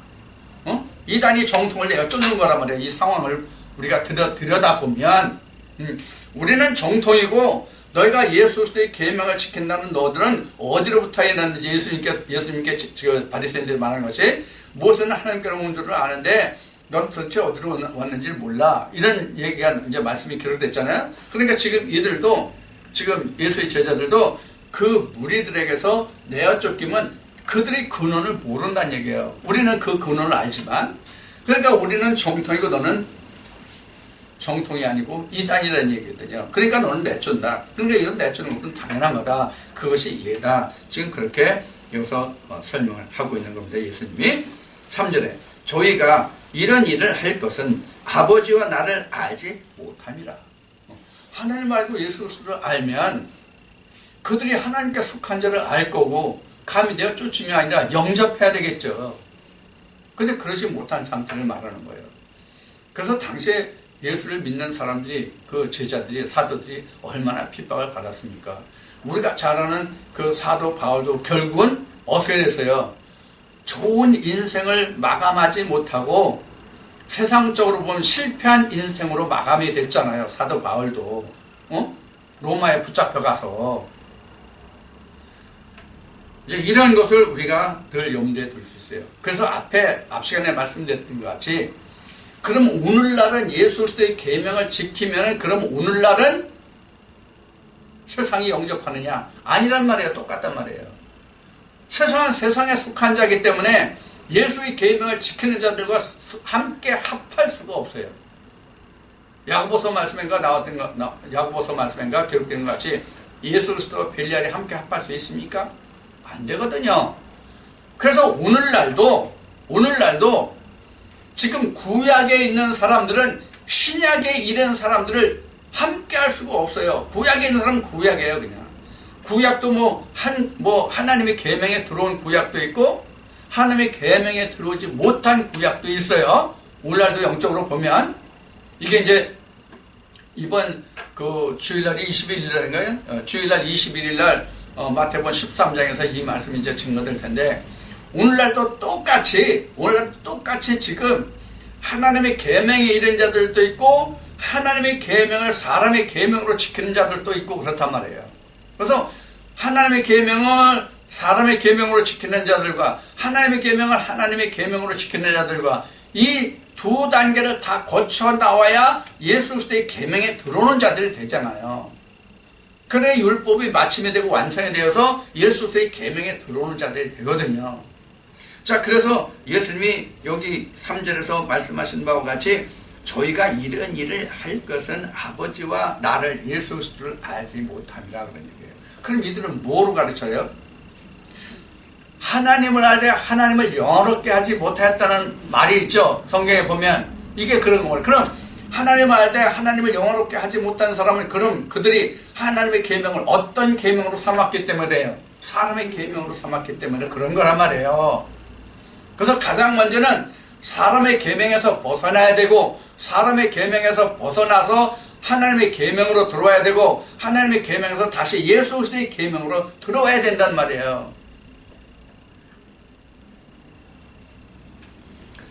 Speaker 1: 이단이 정통을 내어 쫓는 거란 말이에요. 이 상황을 우리가 들여다보면 우리는 정통이고 너희가 예수 그리스도의 계명을 지킨다는 너들은 어디로부터 일어났는지 예수님께 바리새인들이 말하는 것이 모세는 하나님께로 온 줄을 아는데 넌 도대체 어디로 왔는지를 몰라, 이런 얘기가 이제 말씀이 기록됐잖아요. 그러니까 지금 이들도, 지금 예수의 제자들도 그 무리들에게서 내어 쫓기면 그들의 근원을 모른다는 얘기예요. 우리는 그 근원을 알지만, 그러니까 우리는 정통이고 너는 정통이 아니고 이단이라는 얘기거든요. 그러니까 너는 내쫓는다. 그러니까 이건 내쫓는 것은 당연한 거다. 그것이 예다. 지금 그렇게 여기서 설명을 하고 있는 겁니다. 예수님이 3절에 저희가 이런 일을 할 것은 아버지와 나를 알지 못함이라. 하나님 알고 예수 그리스도를 알면 그들이 하나님께 속한 자를 알 거고 감히 내가 쫓으면 아니라 영접해야 되겠죠. 근데 그러지 못한 상태를 말하는 거예요. 그래서 당시에 예수를 믿는 사람들이, 그 제자들이, 사도들이 얼마나 핍박을 받았습니까? 우리가 잘 아는 그 사도 바울도 결국은 어떻게 됐어요? 좋은 인생을 마감하지 못하고 세상적으로 보면 실패한 인생으로 마감이 됐잖아요. 사도 바울도. 로마에 붙잡혀가서. 이제 이런 것을 우리가 늘 염두에 둘 수 있어요. 그래서 앞 시간에 말씀드렸던 것 같이, 그럼 오늘날은 예수 그리스도의 계명을 지키면 그럼 오늘날은 세상이 영접하느냐? 아니란 말이에요. 똑같단 말이에요. 세상은 세상에 속한 자이기 때문에 예수의 계명을 지키는 자들과 함께 합할 수가 없어요. 야고보서 말씀인가 기록된 것 같이 예수 그리스도와 벨리알이 함께 합할 수 있습니까? 안 되거든요. 그래서 오늘날도 지금 구약에 있는 사람들은 신약에 이른 사람들을 함께 할 수가 없어요. 구약에 있는 사람은 구약이에요, 그냥. 구약도 하나님의 계명에 들어온 구약도 있고, 하나님의 계명에 들어오지 못한 구약도 있어요. 오늘날도 영적으로 보면, 이게 이제, 이번 주일날이 21일날인가요? 주일날 21일날, 마태복음 13장에서 이 말씀이 이제 증거될 텐데, 오늘날도 똑같이 지금 하나님의 계명에 이른 자들도 있고 하나님의 계명을 사람의 계명으로 지키는 자들도 있고 그렇단 말이에요. 그래서 하나님의 계명을 사람의 계명으로 지키는 자들과 하나님의 계명을 하나님의 계명으로 지키는 자들과 이 두 단계를 다 거쳐 나와야 예수 그리스도의 계명에 들어오는 자들이 되잖아요. 그래 율법이 마침이 되고 완성이 되어서 예수 그리스도의 계명에 들어오는 자들이 되거든요. 자, 그래서 예수님이 여기 3절에서 말씀하신 바와 같이 저희가 이런 일을 할 것은 아버지와 나를 예수 그리스도를 알지 못함이라 그런 얘기예요. 그럼 이들은 뭐로 가르쳐요? 하나님을 알되 하나님을 영원롭게 하지 못하였다는 말이 있죠. 성경에 보면 이게 그런 거예요. 그럼 하나님을 알되 하나님을 영원롭게 하지 못하는 사람은 그럼 그들이 하나님의 계명을 어떤 계명으로 삼았기 때문에요? 사람의 계명으로 삼았기 때문에 그런 거란 말이에요. 그래서 가장 먼저는 사람의 계명에서 벗어나야 되고 사람의 계명에서 벗어나서 하나님의 계명으로 들어와야 되고 하나님의 계명에서 다시 예수 그리스도의 계명으로 들어와야 된단 말이에요.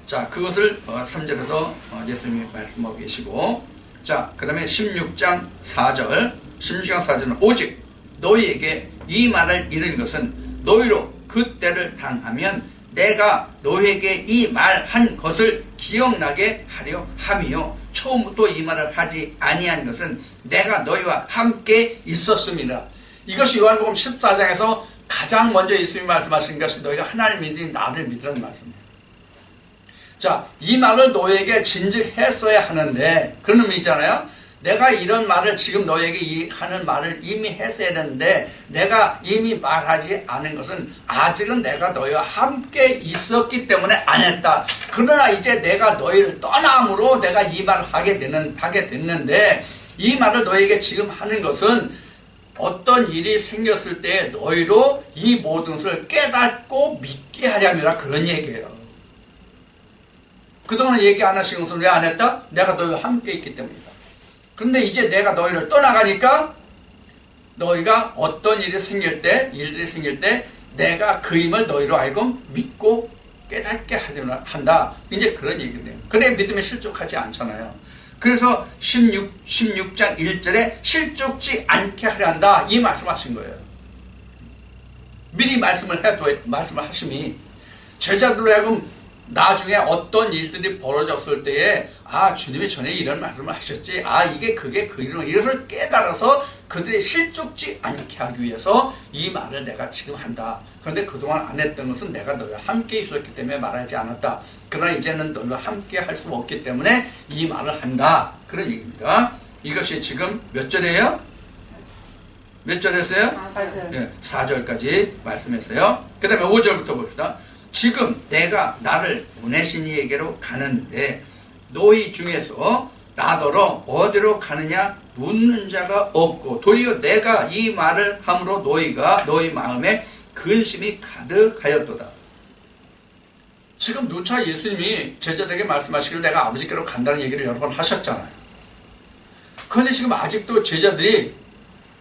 Speaker 1: 자, 그것을 3절에서 예수님이 말씀하고 계시고, 자, 그 다음에 16장 4절은 오직 너희에게 이 말을 이른 것은 너희로 그 때를 당하면 내가 너희에게 이 말한 것을 기억나게 하려 함이요 처음부터 이 말을 하지 아니한 것은 내가 너희와 함께 있었습니다. 이것이 요한복음 14장에서 가장 먼저 예수님이 말씀하신 것이 너희가 하나님을 믿으니 나를 믿으라는 말씀입니다. 자, 이 말을 너희에게 진즉했어야 하는데 그런 의미 있잖아요. 내가 이런 말을 지금 너희에게 하는 말을 이미 했어야 되는데 내가 이미 말하지 않은 것은 아직은 내가 너희와 함께 있었기 때문에 안 했다. 그러나 이제 내가 너희를 떠남으로 내가 이 말을 하게 됐는데 이 말을 너희에게 지금 하는 것은 어떤 일이 생겼을 때 너희로 이 모든 것을 깨닫고 믿게 하려니라 그런 얘기예요. 그동안 얘기 안 하신 것은 왜 안 했다? 내가 너희와 함께 있기 때문이다. 그런데 이제 내가 너희를 떠나가니까 너희가 어떤 일들이 생길 때 내가 그 힘을 너희로 하여금 믿고 깨닫게 하려 한다. 이제 그런 얘기네요. 그래 믿음에 실족하지 않잖아요. 그래서 16장 1절에 실족지 않게 하려 한다. 이 말씀하신 거예요. 미리 말씀을 하심이 제자들로 하여금 나중에 어떤 일들이 벌어졌을 때에 주님이 전에 이런 말씀을 하셨지 이게 그게 그 이것을 깨달아서 그들이 실족지 않게 하기 위해서 이 말을 내가 지금 한다. 그런데 그동안 안 했던 것은 내가 너희와 함께 있었기 때문에 말하지 않았다. 그러나 이제는 너희와 함께 할 수 없기 때문에 이 말을 한다. 그런 얘기입니다. 이것이 지금 몇 절이에요? 몇 절이었어요? 4절. 네, 4절까지 말씀했어요. 그 다음에 5절부터 봅시다. 지금 내가 나를 보내신 이에게로 가는데 너희 중에서 나더러 어디로 가느냐 묻는 자가 없고 도리어 내가 이 말을 함으로 너희 마음에 근심이 가득하였도다. 지금 누차 예수님이 제자들에게 말씀하시기를 내가 아버지께로 간다는 얘기를 여러 번 하셨잖아요. 그런데 지금 아직도 제자들이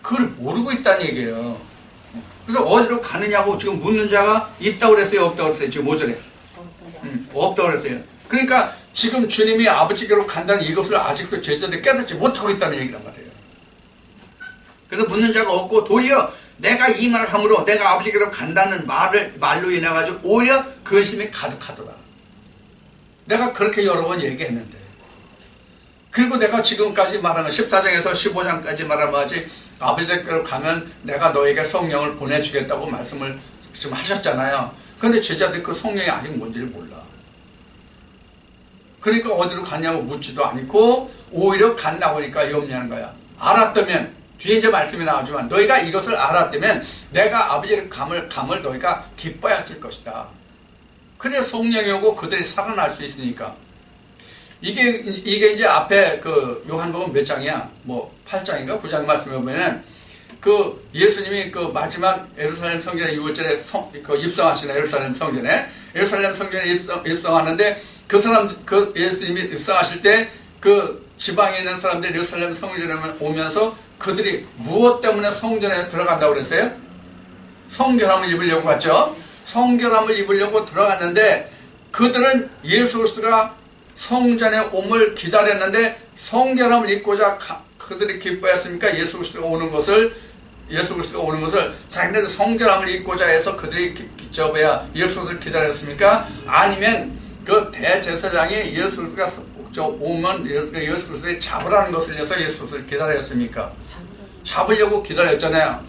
Speaker 1: 그걸 모르고 있다는 얘기예요. 그래서 어디로 가느냐고 지금 묻는 자가 있다고 그랬어요? 없다고 그랬어요? 지금 5절에. 없다고 그랬어요. 그러니까 지금 주님이 아버지께로 간다는 이것을 아직도 제자들이 깨닫지 못하고 있다는 얘기란 말이에요. 그래서 묻는 자가 없고 도리어 내가 이 말을 함으로 내가 아버지께로 간다는 말로 인해가지고 오히려 근심이 가득하더라. 내가 그렇게 여러 번 얘기했는데. 그리고 내가 지금까지 말하는 14장에서 15장까지 말하면 하지 아버지께로 가면 내가 너에게 성령을 보내주겠다고 말씀을 지금 하셨잖아요. 그런데 제자들이 그 성령이 아직 뭔지를 몰라. 그러니까 어디로 갔냐고 묻지도 않고 오히려 갔나 보니까 염려하는 거야. 알았다면 뒤에 이제 말씀이 나오지만 너희가 이것을 알았다면 내가 아버지의 감을 너희가 기뻐했을 것이다. 그래야 성령이 오고 그들이 살아날 수 있으니까. 이게 이제 앞에 그 요한복음 몇 장이야? 뭐 8장인가 9장 말씀해 보면은 그 예수님이 그 마지막 예루살렘 성전에 6월절에 그 입성하시는 예루살렘 성전에 입성하는데 그 예수님이 입성하실 때 그 지방에 있는 사람들이 예루살렘 성전에 오면서 그들이 무엇 때문에 성전에 들어간다고 그랬어요? 성결함을 입으려고 갔죠. 성결함을 입으려고 들어갔는데 그들은 예수 그리스도가 성전에 옴을 기다렸는데 성결함을 입고자 그들이 기뻐했습니까? 예수 그리스도가 오는 것을 자기네들 성결함을 입고자 해서 그들이 예수 그리스도를 기다렸습니까? 아니면 그 대제사장이 예수 그리스도가 오면 예수 그리스도를 잡으라는 것을 위해서 예수 그리스도를 기다렸습니까? 잡으려고 기다렸잖아요.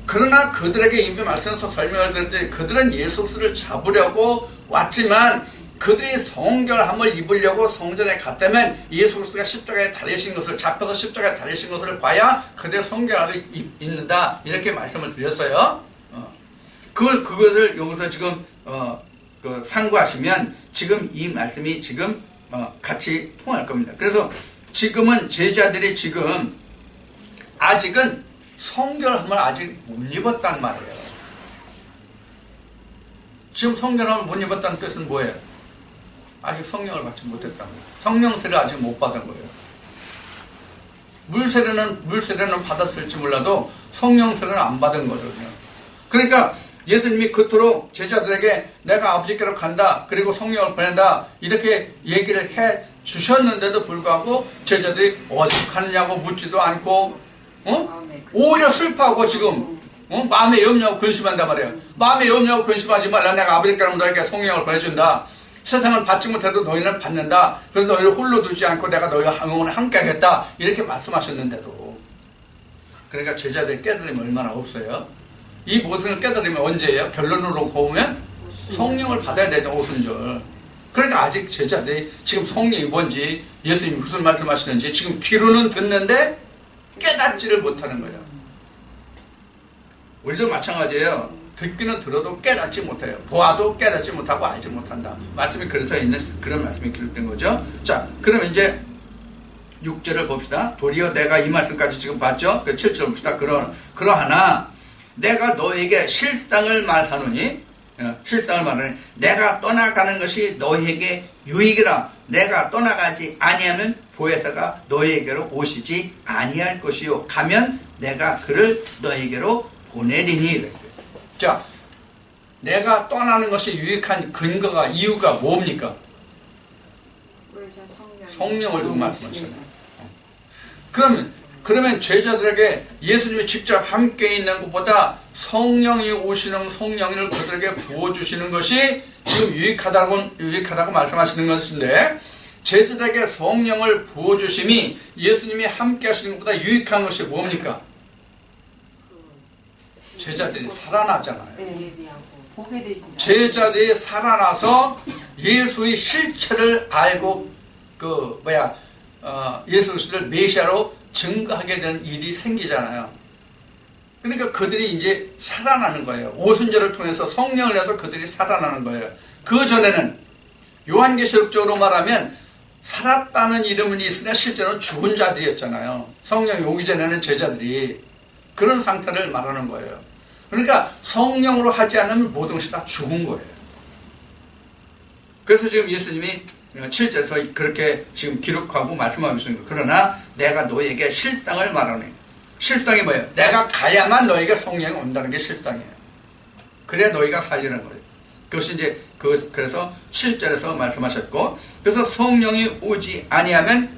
Speaker 1: 그러나 그들에게 이미 말씀에서 설명을 드렸듯이 그들은 예수 그리스도를 잡으려고 왔지만 그들이 성결함을 입으려고 성전에 갔다면 예수 그리스도가 십자가에 달리신 것을 잡혀서 십자가에 달리신 것을 봐야 그들의 성결함을 입는다 이렇게 말씀을 드렸어요. 그것을 여기서 지금 상고하시면 지금 이 말씀이 지금 같이 통할 겁니다. 그래서 지금은 제자들이 지금 아직은 성결함을 아직 못 입었단 말이에요. 지금 성결함을 못 입었다는 뜻은 뭐예요? 아직 성령을 받지 못했다는 거예요. 성령세를 아직 못 받은 거예요. 물세례는 받았을지 몰라도 성령세를 안 받은 거거든요. 그러니까 예수님이 그토록 제자들에게 내가 아버지께로 간다 그리고 성령을 보낸다 이렇게 얘기를 해 주셨는데도 불구하고 제자들이 어디 가느냐고 묻지도 않고 오히려 슬퍼하고 지금 마음에 염려하고 근심한단 말이에요. 마음에 염려하고 근심하지 말라. 내가 아버지께로 너에게 성령을 보내준다. 세상은 받지 못해도 너희는 받는다. 그래서 너희를 홀로 두지 않고 내가 너희와 영원히 함께 하겠다. 이렇게 말씀하셨는데도 그러니까 제자들이 깨달으면 얼마나 없어요. 이 모든 걸 깨달으면 언제예요? 결론으로 보면 성령을 받아야 되죠. 오순절. 그러니까 아직 제자들이 지금 성령이 뭔지 예수님이 무슨 말씀하시는지 지금 귀로는 듣는데 깨닫지를 못하는 거예요. 우리도 마찬가지예요. 듣기는 들어도 깨닫지 못해요. 보아도 깨닫지 못하고 알지 못한다. 말씀이 그래서 있는 그런 말씀이 기록된 거죠. 자, 그럼 이제 6절을 봅시다. 도리어 내가 이 말씀까지 지금 봤죠? 그 7절 봅시다. 그러하나 내가 너에게 실상을 말하노니 내가 떠나가는 것이 너희에게 유익이라. 내가 떠나가지 아니하면 보혜사가 너희에게로 오시지 아니할 것이요 가면 내가 그를 너희에게로 보내리니. 자, 내가 떠나는 것이 유익한 근거가 이유가 뭡니까? 성령을 두고 말씀하셨어요. 그러면 제자들에게 예수님이 직접 함께 있는 것보다 성령이 오시는 성령을 그들에게 부어주시는 것이 지금 유익하다고 말씀하시는 것인데 제자들에게 성령을 부어주심이 예수님이 함께 하시는 것보다 유익한 것이 뭡니까? 제자들이 살아나잖아요. 제자들이 살아나서 예수의 실체를 알고 예수 그리스도를 메시아로 증거하게 되는 일이 생기잖아요. 그러니까 그들이 이제 살아나는 거예요. 오순절을 통해서 성령을 내서 그들이 살아나는 거예요. 그 전에는 요한계시록적으로 말하면 살았다는 이름은 있으나 실제로는 죽은 자들이었잖아요. 성령이 오기 전에는 제자들이 그런 상태를 말하는 거예요. 그러니까 성령으로 하지 않으면 모든 것이 다 죽은 거예요. 그래서 지금 예수님이 7절에서 그렇게 지금 기록하고 말씀하고 있습니다. 그러나 내가 너에게 실상을 말하네. 실상이 뭐예요? 내가 가야만 너에게 성령이 온다는 게 실상이에요. 그래야 너희가 살리는 거예요. 그것이 이제 그래서 7절에서 말씀하셨고, 그래서 성령이 오지 아니하면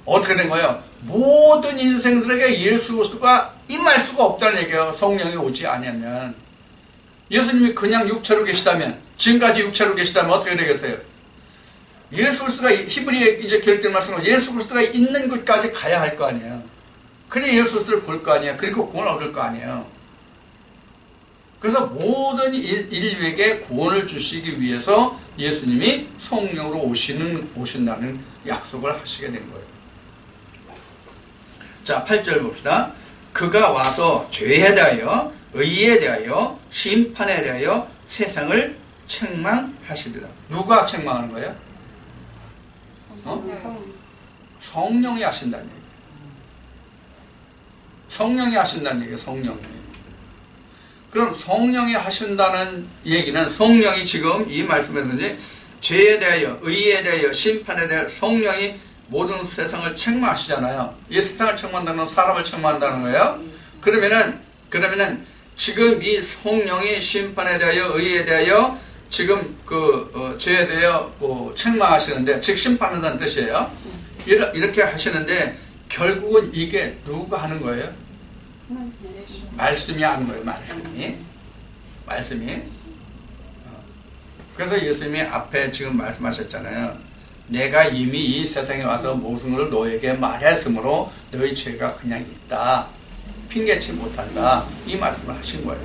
Speaker 1: 어떻게 된 거예요? 모든 인생들에게 예수 그리스도가 임할 수가 없다는 얘기예요. 성령이 오지 아니하면. 예수님이 그냥 육체로 계시다면, 지금까지 육체로 계시다면 어떻게 되겠어요? 예수 그리스도가 히브리에 이제 기록된 말씀으로 예수 그리스도가 있는 곳까지 가야 할 거 아니에요. 그래 예수 그리스도를 볼 거 아니에요. 그리고 구원을 얻을 거 아니에요. 그래서 모든 인류에게 구원을 주시기 위해서 예수님이 성령으로 오신다는 약속을 하시게 된 거예요. 자, 8절 봅시다. 그가 와서 죄에 대하여 의에 대하여 심판에 대하여 세상을 책망하시리라. 누가 책망하는 거예요? 성령이 하신다는 얘기예요. 성령이 하신다는 얘기예요. 성령이. 그럼 성령이 하신다는 얘기는 성령이 지금 이 말씀에서 이제 죄에 대하여 의에 대하여 심판에 대하여 성령이 모든 세상을 책망하시잖아요. 이 세상을 책망한다는 건 사람을 책망한다는 거예요. 그러면은 지금 이 성령이 심판에 대하여 의에 대하여 지금 죄에 대하여 책망하시는데, 즉 심판한다는 뜻이에요. 이렇게 하시는데 결국은 이게 누가 하는 거예요? 말씀이 하는 거예요. 말씀이. 그래서 예수님이 앞에 지금 말씀하셨잖아요. 내가 이미 이 세상에 와서 모든 것을 너에게 말했으므로 너희 죄가 그냥 있다. 핑계치 못한다. 이 말씀을 하신 거예요.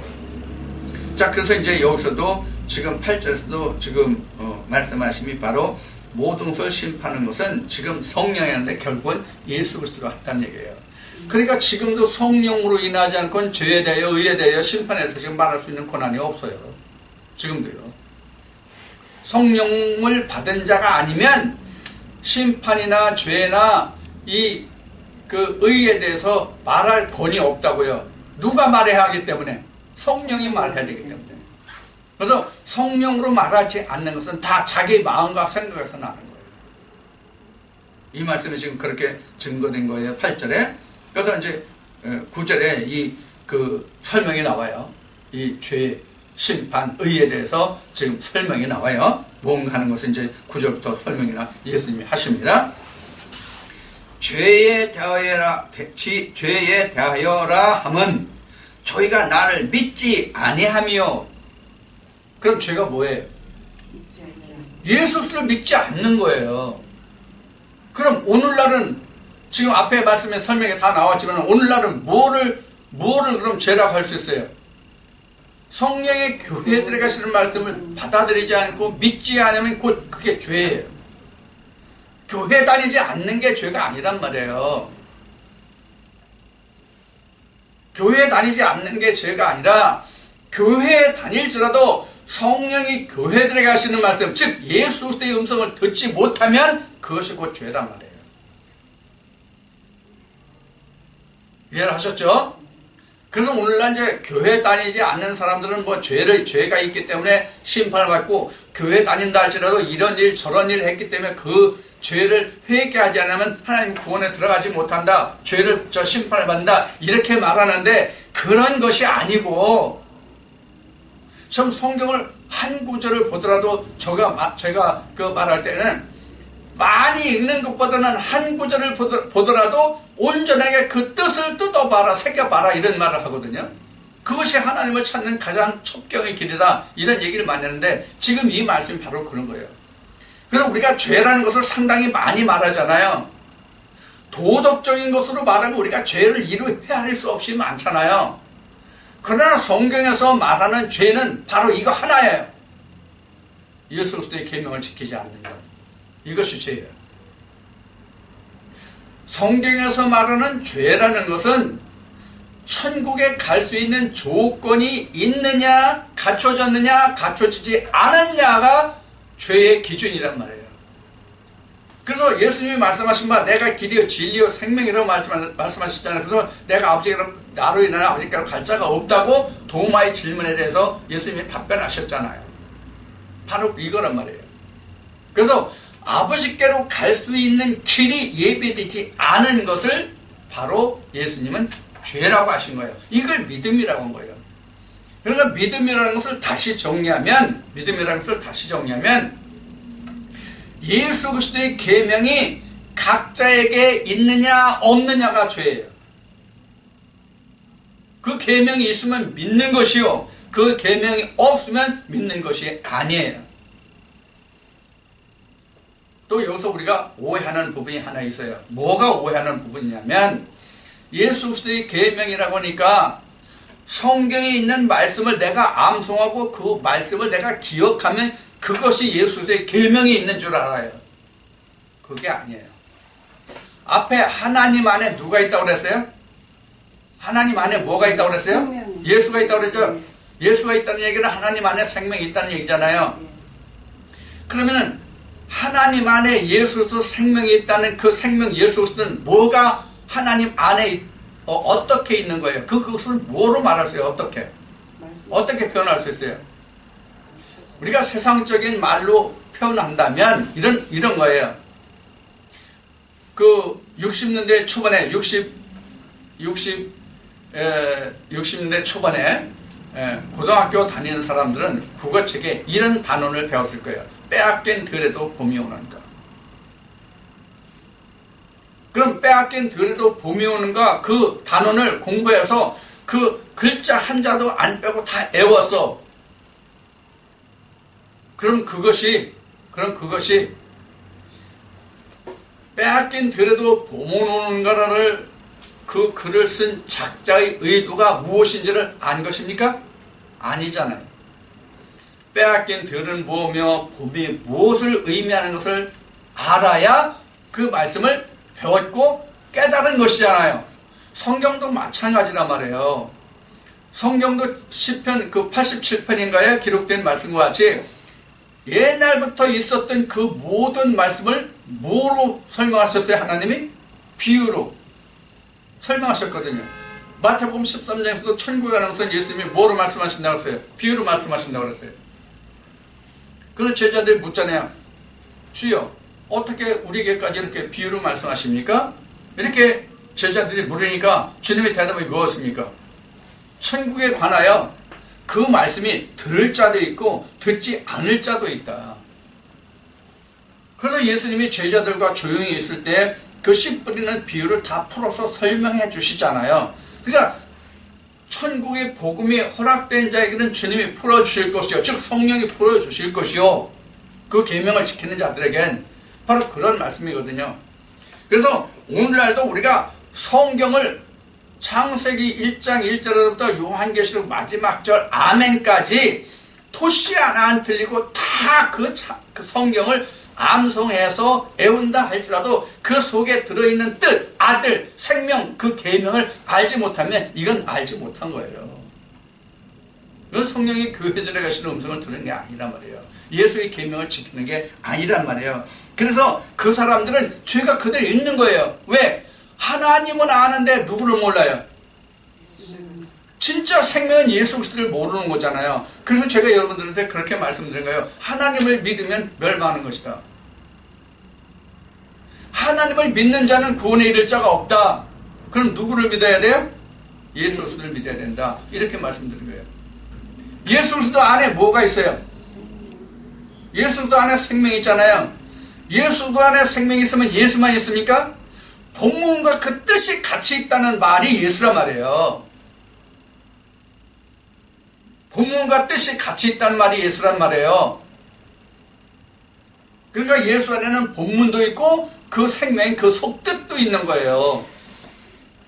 Speaker 1: 자, 그래서 이제 여기서도 지금 8절에서도 지금 말씀하심이 바로 모든 것을 심판하는 것은 지금 성령이었는데 결국은 예수 그리스도가 한다는 얘기예요. 그러니까 지금도 성령으로 인하지 않고는 죄에 대하여 의에 대하여 심판에 대해서 지금 말할 수 있는 권한이 없어요. 지금도요. 성령을 받은 자가 아니면 심판이나 죄나 의에 대해서 말할 권이 없다고요. 누가 말해야 하기 때문에? 성령이 말해야 되기 때문에. 그래서 성령으로 말하지 않는 것은 다 자기 마음과 생각에서 나는 거예요. 이 말씀이 지금 그렇게 증거된 거예요. 8절에. 그래서 이제 9절에 설명이 나와요. 이 죄, 심판, 의에 대해서 지금 설명이 나와요. 뭔가 하는 것은 이제 9절부터 설명이나 예수님이 하십니다. 죄에 대하여라 함은 저희가 나를 믿지 아니하며. 그럼 죄가 뭐예요? 예수 그리스도를 믿지 않는 거예요. 그럼 오늘날은 지금 앞에 말씀에 설명에 다 나왔지만 오늘날은 뭐를 그럼 죄라고 할 수 있어요? 성령의 교회에 들어가시는 말씀을 받아들이지 않고 믿지 않으면 곧 그게 죄예요. 교회 다니지 않는 게 죄가 아니란 말이에요. 교회 다니지 않는 게 죄가 아니라 교회에 다닐지라도 성령이 교회에 들어가시는 말씀, 즉 예수 그리스도의 음성을 듣지 못하면 그것이 곧 죄란 말이에요. 이해를 하셨죠? 그래서 오늘날 이제 교회 다니지 않는 사람들은 죄가 있기 때문에 심판을 받고, 교회 다닌다 할지라도 이런 일 저런 일을 했기 때문에 그 죄를 회개하지 않으면 하나님 구원에 들어가지 못한다. 죄를 심판을 받는다. 이렇게 말하는데 그런 것이 아니고, 좀 성경을 한 구절을 보더라도 제가 말할 때는 많이 읽는 것보다는 한 구절을 보더라도 온전하게 그 뜻을 뜯어봐라, 새겨봐라 이런 말을 하거든요. 그것이 하나님을 찾는 가장 첩경의 길이다 이런 얘기를 많이 하는데 지금 이 말씀이 바로 그런 거예요. 그럼 우리가 죄라는 것을 상당히 많이 말하잖아요. 도덕적인 것으로 말하면 우리가 죄를 이루 헤아릴 수 없이 많잖아요. 그러나 성경에서 말하는 죄는 바로 이거 하나예요. 예수 그리스도의 계명을 지키지 않는 것. 이것이 죄예요. 성경에서 말하는 죄라는 것은 천국에 갈 수 있는 조건이 있느냐, 갖춰졌느냐, 갖춰지지 않았냐가 죄의 기준이란 말이에요. 그래서 예수님이 말씀하신 바 내가 길이요 진리요 생명이라고 말씀하셨잖아요. 그래서 내가 아버지께로 나로 인하여 아버지께로 갈 자가 없다고 도마의 질문에 대해서 예수님이 답변하셨잖아요. 바로 이거란 말이에요. 그래서 아버지께로 갈 수 있는 길이 예배되지 않은 것을 바로 예수님은 죄라고 하신 거예요. 이걸 믿음이라고 한 거예요. 그러니까 믿음이라는 것을 다시 정리하면 예수 그리스도의 계명이 각자에게 있느냐 없느냐가 죄예요. 그 계명이 있으면 믿는 것이요, 그 계명이 없으면 믿는 것이 아니에요. 또 여기서 우리가 오해하는 부분이 하나 있어요. 뭐가 오해하는 부분이냐면 예수 그리스도의 계명이라고 하니까 성경에 있는 말씀을 내가 암송하고 그 말씀을 내가 기억하면 그것이 예수 그리스도의 계명이 있는 줄 알아요. 그게 아니에요. 앞에 하나님 안에 누가 있다고 그랬어요? 하나님 안에 뭐가 있다고 그랬어요?
Speaker 2: 생명.
Speaker 1: 예수가 있다고 그랬죠?
Speaker 2: 네.
Speaker 1: 예수가 있다는 얘기는 하나님 안에 생명이 있다는 얘기잖아요. 그러면 하나님 안에 예수 그리스도 생명이 있다는 그 생명 예수 그리스도는 뭐가 하나님 안에 어떻게 있는 거예요? 그것을 뭐로 말할 수 있어요? 어떻게 표현할 수 있어요? 우리가 세상적인 말로 표현한다면 이런 거예요. 그 60년대 초반에 60년대 초반에 고등학교 다니는 사람들은 국어책에 이런 단원을 배웠을 거예요. 빼앗긴 들에도 봄이 오는가. 그럼 빼앗긴 들에도 봄이 오는가 그 단원을 공부해서 그 글자 한자도 안 빼고 다 외웠어. 그럼 그것이 빼앗긴 들에도 봄이 오는가를 그 글을 쓴 작자의 의도가 무엇인지를 안 것입니까? 아니잖아요. 빼앗긴 들은 뭐며 봄이 무엇을 의미하는 것을 알아야 그 말씀을 배웠고 깨달은 것이잖아요. 성경도 마찬가지란 말이에요. 성경도 시편 그 87편인가에 기록된 말씀과 같이 옛날부터 있었던 그 모든 말씀을 뭐로 설명하셨어요? 하나님이? 비유로 설명하셨거든요. 마태복음 13장에서도 천국에 가는 것은 예수님이 뭐로 말씀하신다고 했어요? 비유로 말씀하신다고 그랬어요. 그래서 제자들이 묻잖아요. 주여, 어떻게 우리에게까지 이렇게 비유로 말씀하십니까? 이렇게 제자들이 물으니까 주님의 대답이 무엇입니까? 천국에 관하여 그 말씀이 들을 자도 있고 듣지 않을 자도 있다. 그래서 예수님이 제자들과 조용히 있을 때 그 씨 뿌리는 비유를 다 풀어서 설명해 주시잖아요. 그러니까 천국의 복음이 허락된 자에게는 주님이 풀어주실 것이요, 즉 성령이 풀어주실 것이요, 그 계명을 지키는 자들에겐 바로 그런 말씀이거든요. 그래서 오늘날도 우리가 성경을 창세기 1장 1절부터 요한계시록 마지막 절 아멘까지 토시 하나 안 틀리고 다 그 성경을 암송해서 외운다 할지라도 그 속에 들어있는 뜻, 아들, 생명, 그 계명을 알지 못하면 이건 알지 못한 거예요. 이건 성령이 교회들에 가시는 음성을 들은 게 아니란 말이에요. 예수의 계명을 지키는 게 아니란 말이에요. 그래서 그 사람들은 죄가 그대로 있는 거예요. 왜? 하나님은 아는데 누구를 몰라요? 진짜 생명은 예수 그리스도를 모르는 거잖아요. 그래서 제가 여러분들한테 그렇게 말씀드린 거예요. 하나님을 믿으면 멸망하는 것이다. 하나님을 믿는 자는 구원에 이를 자가 없다. 그럼 누구를 믿어야 돼요? 예수 그리스도를 믿어야 된다. 이렇게 말씀드린 거예요. 예수 그리스도 안에 뭐가 있어요? 예수 그리스도 안에 생명이 있잖아요. 예수 그리스도 안에 생명이 있으면 예수만 있습니까? 본문과 그 뜻이 같이 있다는 말이 예수란 말이에요. 본문과 뜻이 같이 있다는 말이 예수란 말이에요. 그러니까 예수 안에는 본문도 있고 그 생명, 그 속뜻도 있는 거예요.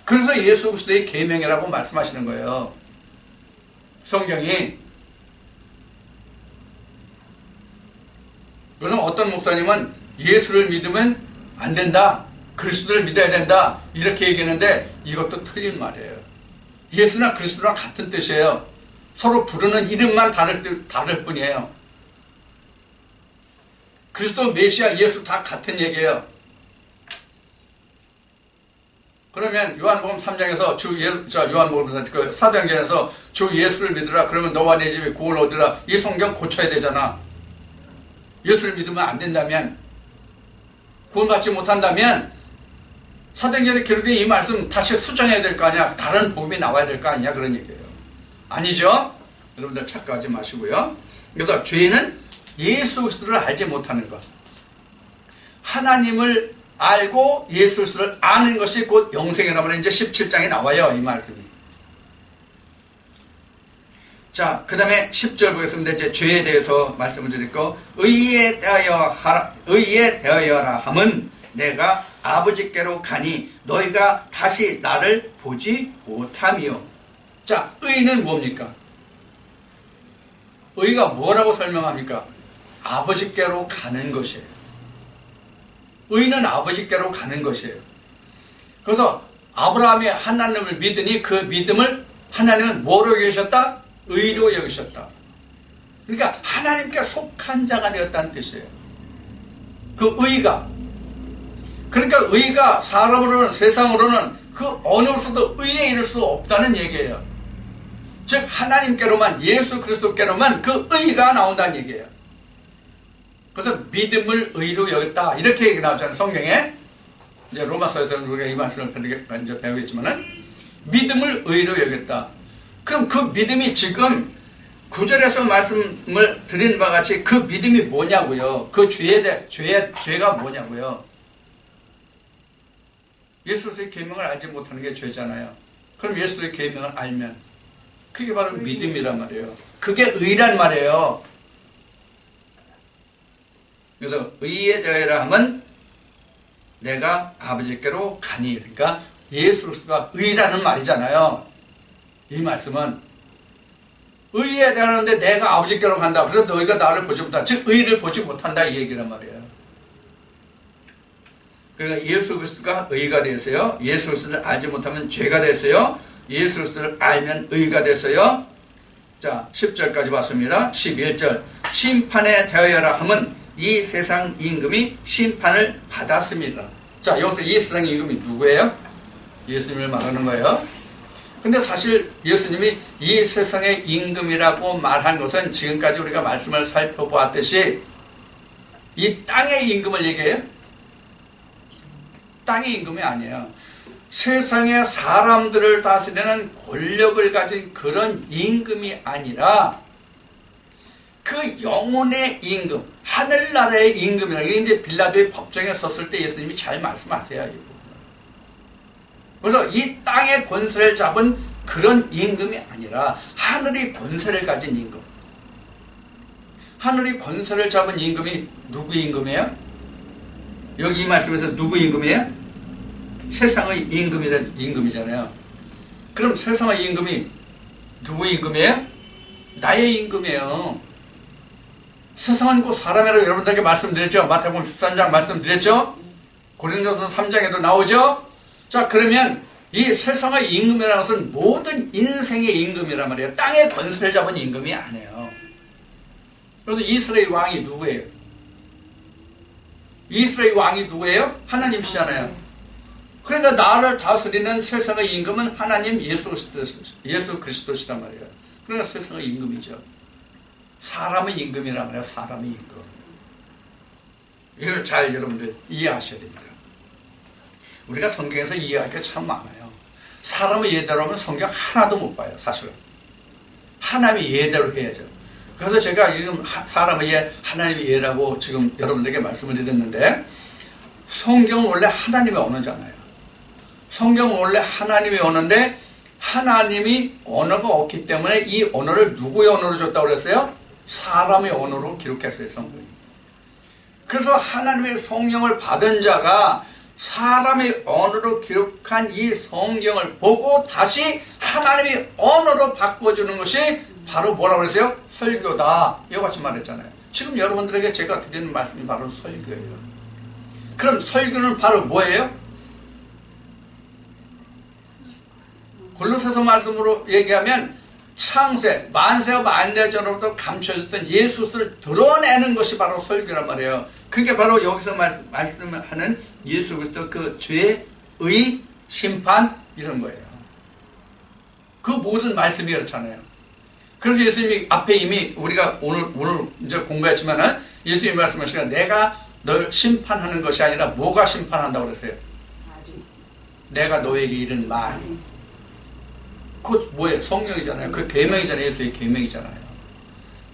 Speaker 1: 그래서 예수 그리스도의 계명이라고 말씀하시는 거예요. 성경이. 그래서 어떤 목사님은 예수를 믿으면 안 된다, 그리스도를 믿어야 된다, 이렇게 얘기하는데 이것도 틀린 말이에요. 예수나 그리스도랑 같은 뜻이에요. 서로 부르는 이름만 다를 뿐이에요. 그리스도, 메시아, 예수 다 같은 얘기예요. 그러면 요한복음 3장에서 요한복음 그 사도행전에서 주 예수를 믿으라, 그러면 너와 내 집에 구원을 얻으라, 이 성경 고쳐야 되잖아. 예수를 믿으면 안 된다면, 구원받지 못한다면 사도행전에 기록된 이 말씀 다시 수정해야 될 거 아니야. 다른 복음이 나와야 될 거 아니냐, 그런 얘기예요. 아니죠? 여러분들 착각하지 마시고요. 그래서 죄는 예수 그리스도를 알지 못하는 것. 하나님을 알고 예수 그리스도를 아는 것이 곧 영생이라면 이제 17장에 나와요, 이 말씀이. 자, 그 다음에 10절 보겠습니다. 이제 죄에 대해서 말씀을 드릴 거. 의에 대하여라 함은 내가 아버지께로 가니 너희가 다시 나를 보지 못하며. 자, 의는 뭡니까? 의가 뭐라고 설명합니까? 아버지께로 가는 것이에요. 의는 아버지께로 가는 것이에요. 그래서 아브라함이 하나님을 믿으니 그 믿음을 하나님은 뭐로 여기셨다? 의로 여기셨다. 그러니까 하나님께 속한 자가 되었다는 뜻이에요. 그 의가. 그러니까 의가 사람으로는 세상으로는 그 어느로서도 의에 이를 수 없다는 얘기예요. 즉 하나님께로만 예수 그리스도께로만 그 의가 나온다는 얘기예요. 그래서 믿음을 의로 여겼다 이렇게 얘기 나오잖아요. 성경에. 이제 로마서에서는 우리가 이 말씀을 먼저 배우겠지만은 믿음을 의로 여겼다. 그럼 그 믿음이 지금 9절에서 말씀을 드린 바와 같이 그 믿음이 뭐냐고요? 그 죄가 뭐냐고요? 예수의 계명을 알지 못하는 게 죄잖아요. 그럼 예수의 계명을 알면 그게 바로 믿음이란 말이에요. 그게 의란 말이에요. 그래서 의에 대하여라 하면 내가 아버지께로 가니, 그러니까 예수 그리스도가 의라는 말이잖아요. 이 말씀은 의에 대하는데 내가 아버지께로 간다. 그래서 너희가 나를 보지 못한다. 즉 의를 보지 못한다 이 얘기란 말이에요. 그러니까 예수 그리스도가 의가 되었어요. 예수 그리스도를 알지 못하면 죄가 됐어요. 예수 그리스도를 알면 의가 됐어요. 자, 10절까지 봤습니다. 11절 심판에 대하여라 하면 이 세상 임금이 심판을 받았습니다. 자, 여기서 이 세상 임금이 누구예요? 예수님을 말하는 거예요. 근데 사실 예수님이 이 세상의 임금이라고 말한 것은 지금까지 우리가 말씀을 살펴보았듯이 이 땅의 임금을 얘기해요? 땅의 임금이 아니에요. 세상의 사람들을 다스리는 권력을 가진 그런 임금이 아니라 그 영혼의 임금, 하늘나라의 임금이라는 게 이제 빌라도의 법정에 섰을 때 예수님이 잘 말씀하세요. 그래서 이 땅의 권세를 잡은 그런 임금이 아니라 하늘의 권세를 가진 임금. 하늘의 권세를 잡은 임금이 누구 임금이에요? 여기 이 말씀에서 누구 임금이에요? 세상의 임금이잖아요. 그럼 세상의 임금이 누구 임금이에요? 나의 임금이에요. 세상은 곧 사람이라고 여러분들에게 말씀드렸죠. 마태복음 13장 말씀드렸죠. 고린도서 3장에도 나오죠. 자, 그러면 이 세상의 임금이라는 것은 모든 인생의 임금이란 말이에요. 땅의 권세를 잡은 임금이 아니에요. 그래서 이스라엘 왕이 누구예요? 이스라엘 왕이 누구예요? 하나님이시잖아요. 그러니까 나를 다스리는 세상의 임금은 하나님 예수 그리스도시단 말이에요. 그러니까 세상의 임금이죠. 사람의 임금이란 말이에요. 사람의 임금. 이걸 잘 여러분들 이해하셔야 됩니다. 우리가 성경에서 이해할 게 참 많아요. 사람의 예대로 하면 성경 하나도 못 봐요. 사실은. 하나님의 예대로 해야죠. 그래서 제가 지금 사람의 예, 하나님의 예라고 지금 여러분들에게 말씀을 드렸는데 성경은 원래 하나님의 언어잖아요. 성경은 원래 하나님의 언어인데 하나님이 언어가 없기 때문에 이 언어를 누구의 언어로 줬다고 그랬어요? 사람의 언어로 기록했어요. 성경이. 그래서 하나님의 성령을 받은 자가 사람의 언어로 기록한 이 성경을 보고 다시 하나님의 언어로 바꿔주는 것이 바로 뭐라고 그랬어요? 설교다. 이와 같이 말했잖아요. 지금 여러분들에게 제가 드리는 말씀이 바로 설교예요. 그럼 설교는 바로 뭐예요? 골로새서 말씀으로 얘기하면 창세, 만세와 만대 전부터 감춰졌던 예수 그리스도를 드러내는 것이 바로 설교란 말이에요. 그게 바로 여기서 말씀하는 예수 그리스도 그 죄의 심판 이런 거예요. 그 모든 말씀이 그렇잖아요. 그래서 예수님이 앞에 이미 우리가 오늘 이제 공부했지만은 예수님이 말씀하시니까 내가 널 심판하는 것이 아니라 뭐가 심판한다고 그랬어요? 내가 너에게 이른 말이. 그 뭐예요? 성령이잖아요. 그 계명이잖아요. 예수의 계명이잖아요.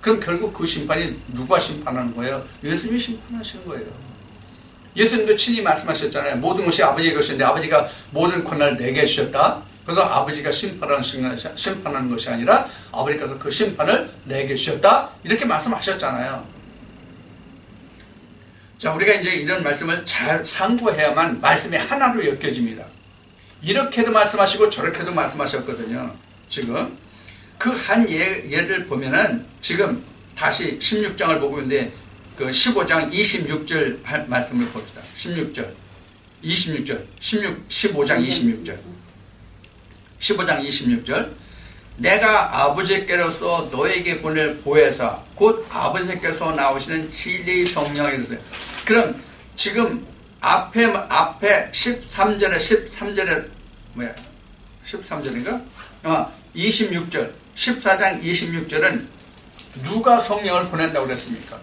Speaker 1: 그럼 결국 그 심판이 누가 심판하는 거예요? 예수님이 심판하시는 거예요. 예수님도 친히 말씀하셨잖아요. 모든 것이 아버지의 것인데 아버지가 모든 권한을 내게 주셨다. 그래서 아버지가 심판하는 것이 아니라 아버지께서 그 심판을 내게 주셨다. 이렇게 말씀하셨잖아요. 자, 우리가 이제 이런 말씀을 잘 상고해야만 말씀이 하나로 엮여집니다. 이렇게도 말씀하시고 저렇게도 말씀하셨거든요. 지금 그 한 예를 보면은 지금 다시 16장을 보고 있는데 그 15장 26절 말씀을 봅시다. 16절 26절, 15장 26절. 15장 26절. 내가 아버지께로서 너에게 보낼 보혜사 곧 아버지께서 나오시는 진리 성령이었어요. 그럼 지금 앞에 13절에 뭐야? 13절인가? 26절 14장 26절은 누가 성령을 보낸다고 그랬습니까?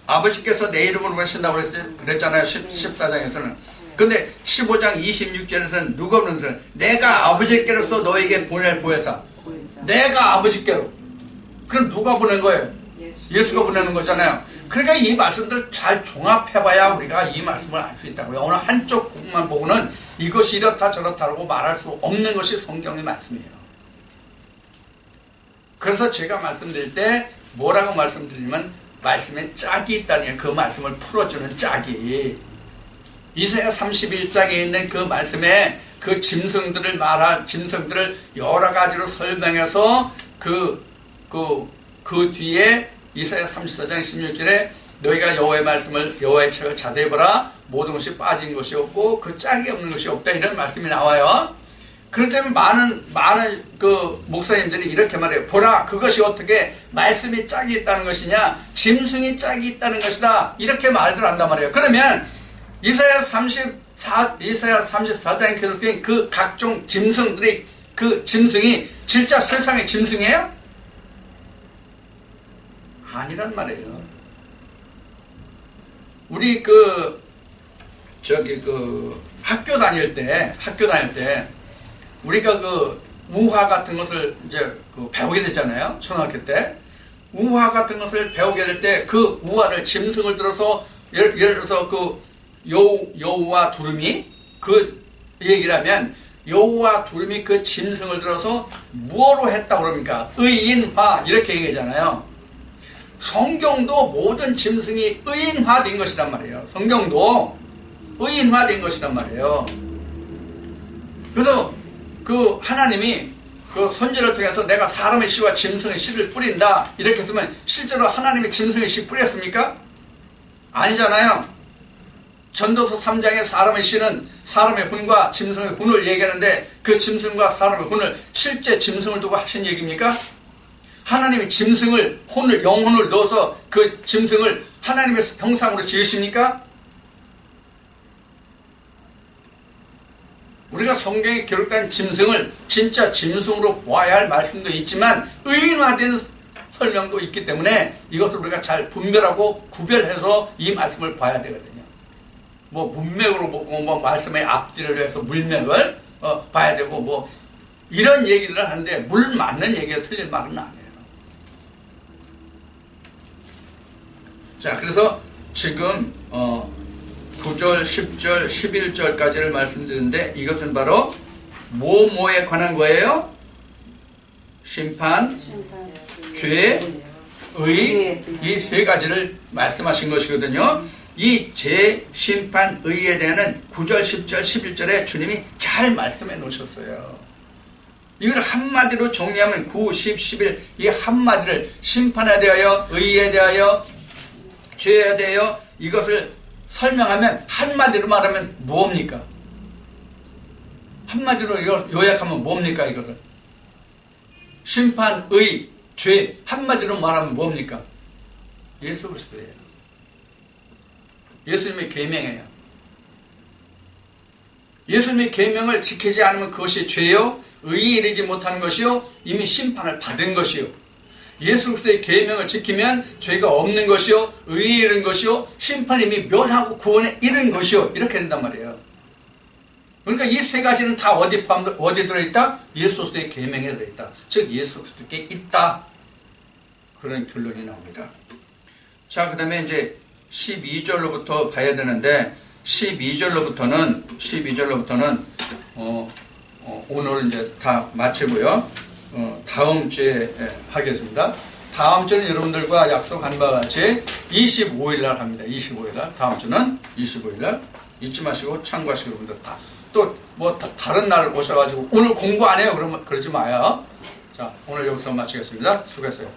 Speaker 1: 아버지께서 내 이름으로 보내신다고 그랬잖아요. 14장에서는. 근데 15장 26절에서는 누가 보내서 내가 아버지께로서 너에게 보낼 보혜사. 내가 아버지께로. 그럼 누가 보낸 거예요? 예수가 보내는 거잖아요. 그러니까 이 말씀들을 잘 종합해봐야 우리가 이 말씀을 알 수 있다고요. 어느 한쪽 부분만 보고는 이것이 이렇다 저렇다라고 말할 수 없는 것이 성경의 말씀이에요. 그래서 제가 말씀드릴 때 뭐라고 말씀드리면 말씀에 짝이 있다니 그 말씀을 풀어주는 짝이 이사야 31장에 있는 그 말씀에 그 짐승들을 여러 가지로 설명해서 그 뒤에 이사야 34장 16절에 너희가 여호와의 책을 자세히 보라 모든 것이 빠진 것이 없고 그 짝이 없는 것이 없다 이런 말씀이 나와요. 그럴 때는 많은 그 목사님들이 이렇게 말해요. 보라 그것이 어떻게 말씀이 짝이 있다는 것이냐 짐승이 짝이 있다는 것이다 이렇게 말들 한단 말이에요. 그러면 이사야 34장에 기록된 그 각종 짐승들의 그 짐승이 진짜 세상의 짐승이에요? 아니란 말이에요. 우리 학교 다닐 때 우리가 그 우화 같은 것을 이제 배우게 됐잖아요. 초등학교 때. 우화 같은 것을 배우게 될 때 그 우화를 짐승을 들어서 예를 들어서 그 여우와 두루미 그 얘기를 하면 여우와 두루미 그 짐승을 들어서 무엇로 했다고 그럽니까? 의인화 이렇게 얘기하잖아요. 성경도 모든 짐승이 의인화된 것이란 말이에요. 성경도 의인화된 것이란 말이에요. 그래서 그 하나님이 그 선지를 통해서 내가 사람의 씨와 짐승의 씨를 뿌린다 이렇게 했으면 실제로 하나님이 짐승의 씨 뿌렸습니까? 아니잖아요. 전도서 3장에 사람의 씨는 사람의 혼과 짐승의 혼을 얘기하는데 그 짐승과 사람의 혼을 실제 짐승을 두고 하신 얘기입니까? 하나님이 짐승을 영혼을 넣어서 그 짐승을 하나님의 형상으로 지으십니까? 우리가 성경에 기록된 짐승을 진짜 짐승으로 보아야 할 말씀도 있지만 의인화된 설명도 있기 때문에 이것을 우리가 잘 분별하고 구별해서 이 말씀을 봐야 되거든요. 뭐 문맥으로 보고 뭐 말씀의 앞뒤를 해서 물맥을 봐야 되고 뭐 이런 얘기들을 하는데 물 맞는 얘기가 틀린 말은 아니에요. 자, 그래서 지금 9절, 10절, 11절까지를 말씀드리는데 이것은 바로 뭐에 관한 거예요? 심판, 죄, 의, 이 세 가지를 말씀하신 것이거든요. 이 죄, 심판, 의에 대한 9절, 10절, 11절에 주님이 잘 말씀해 놓으셨어요. 이걸 한마디로 정리하면 9, 10, 11 이 한마디를 심판에 대하여, 의에 대하여, 죄에 대하여 이것을 설명하면 한마디로 말하면 뭡니까? 한마디로 요약하면 뭡니까 이것을? 심판, 의, 죄 한마디로 말하면 뭡니까? 예수 그리스도예요. 예수님의 계명이에요. 예수님의 계명을 지키지 않으면 그것이 죄요, 의에 이르지 못하는 것이요, 이미 심판을 받은 것이요. 예수 그리스도의 계명을 지키면 죄가 없는 것이요, 의에 이른 것이요, 심판이 이미 면하고 구원에 이른 것이요, 이렇게 된단 말이에요. 그러니까 이 세 가지는 다 어디 들어있다? 예수 그리스도의 계명에 들어있다. 즉 예수 그리스도께 있다. 그런 결론이 나옵니다. 자, 그 다음에 이제 12절로부터 봐야 되는데 12절로부터는 오늘 이제 다 마치고요. 다음 주에 하겠습니다. 다음 주는 여러분들과 약속한 바와 같이 25일 날 합니다. 25일 날. 다음 주는 25일 날. 잊지 마시고 참고하시고 여러분들 다. 또 뭐 다른 날 오셔가지고 오늘 공부 안 해요. 그러면 그러지 마요. 자, 오늘 여기서 마치겠습니다. 수고했어요.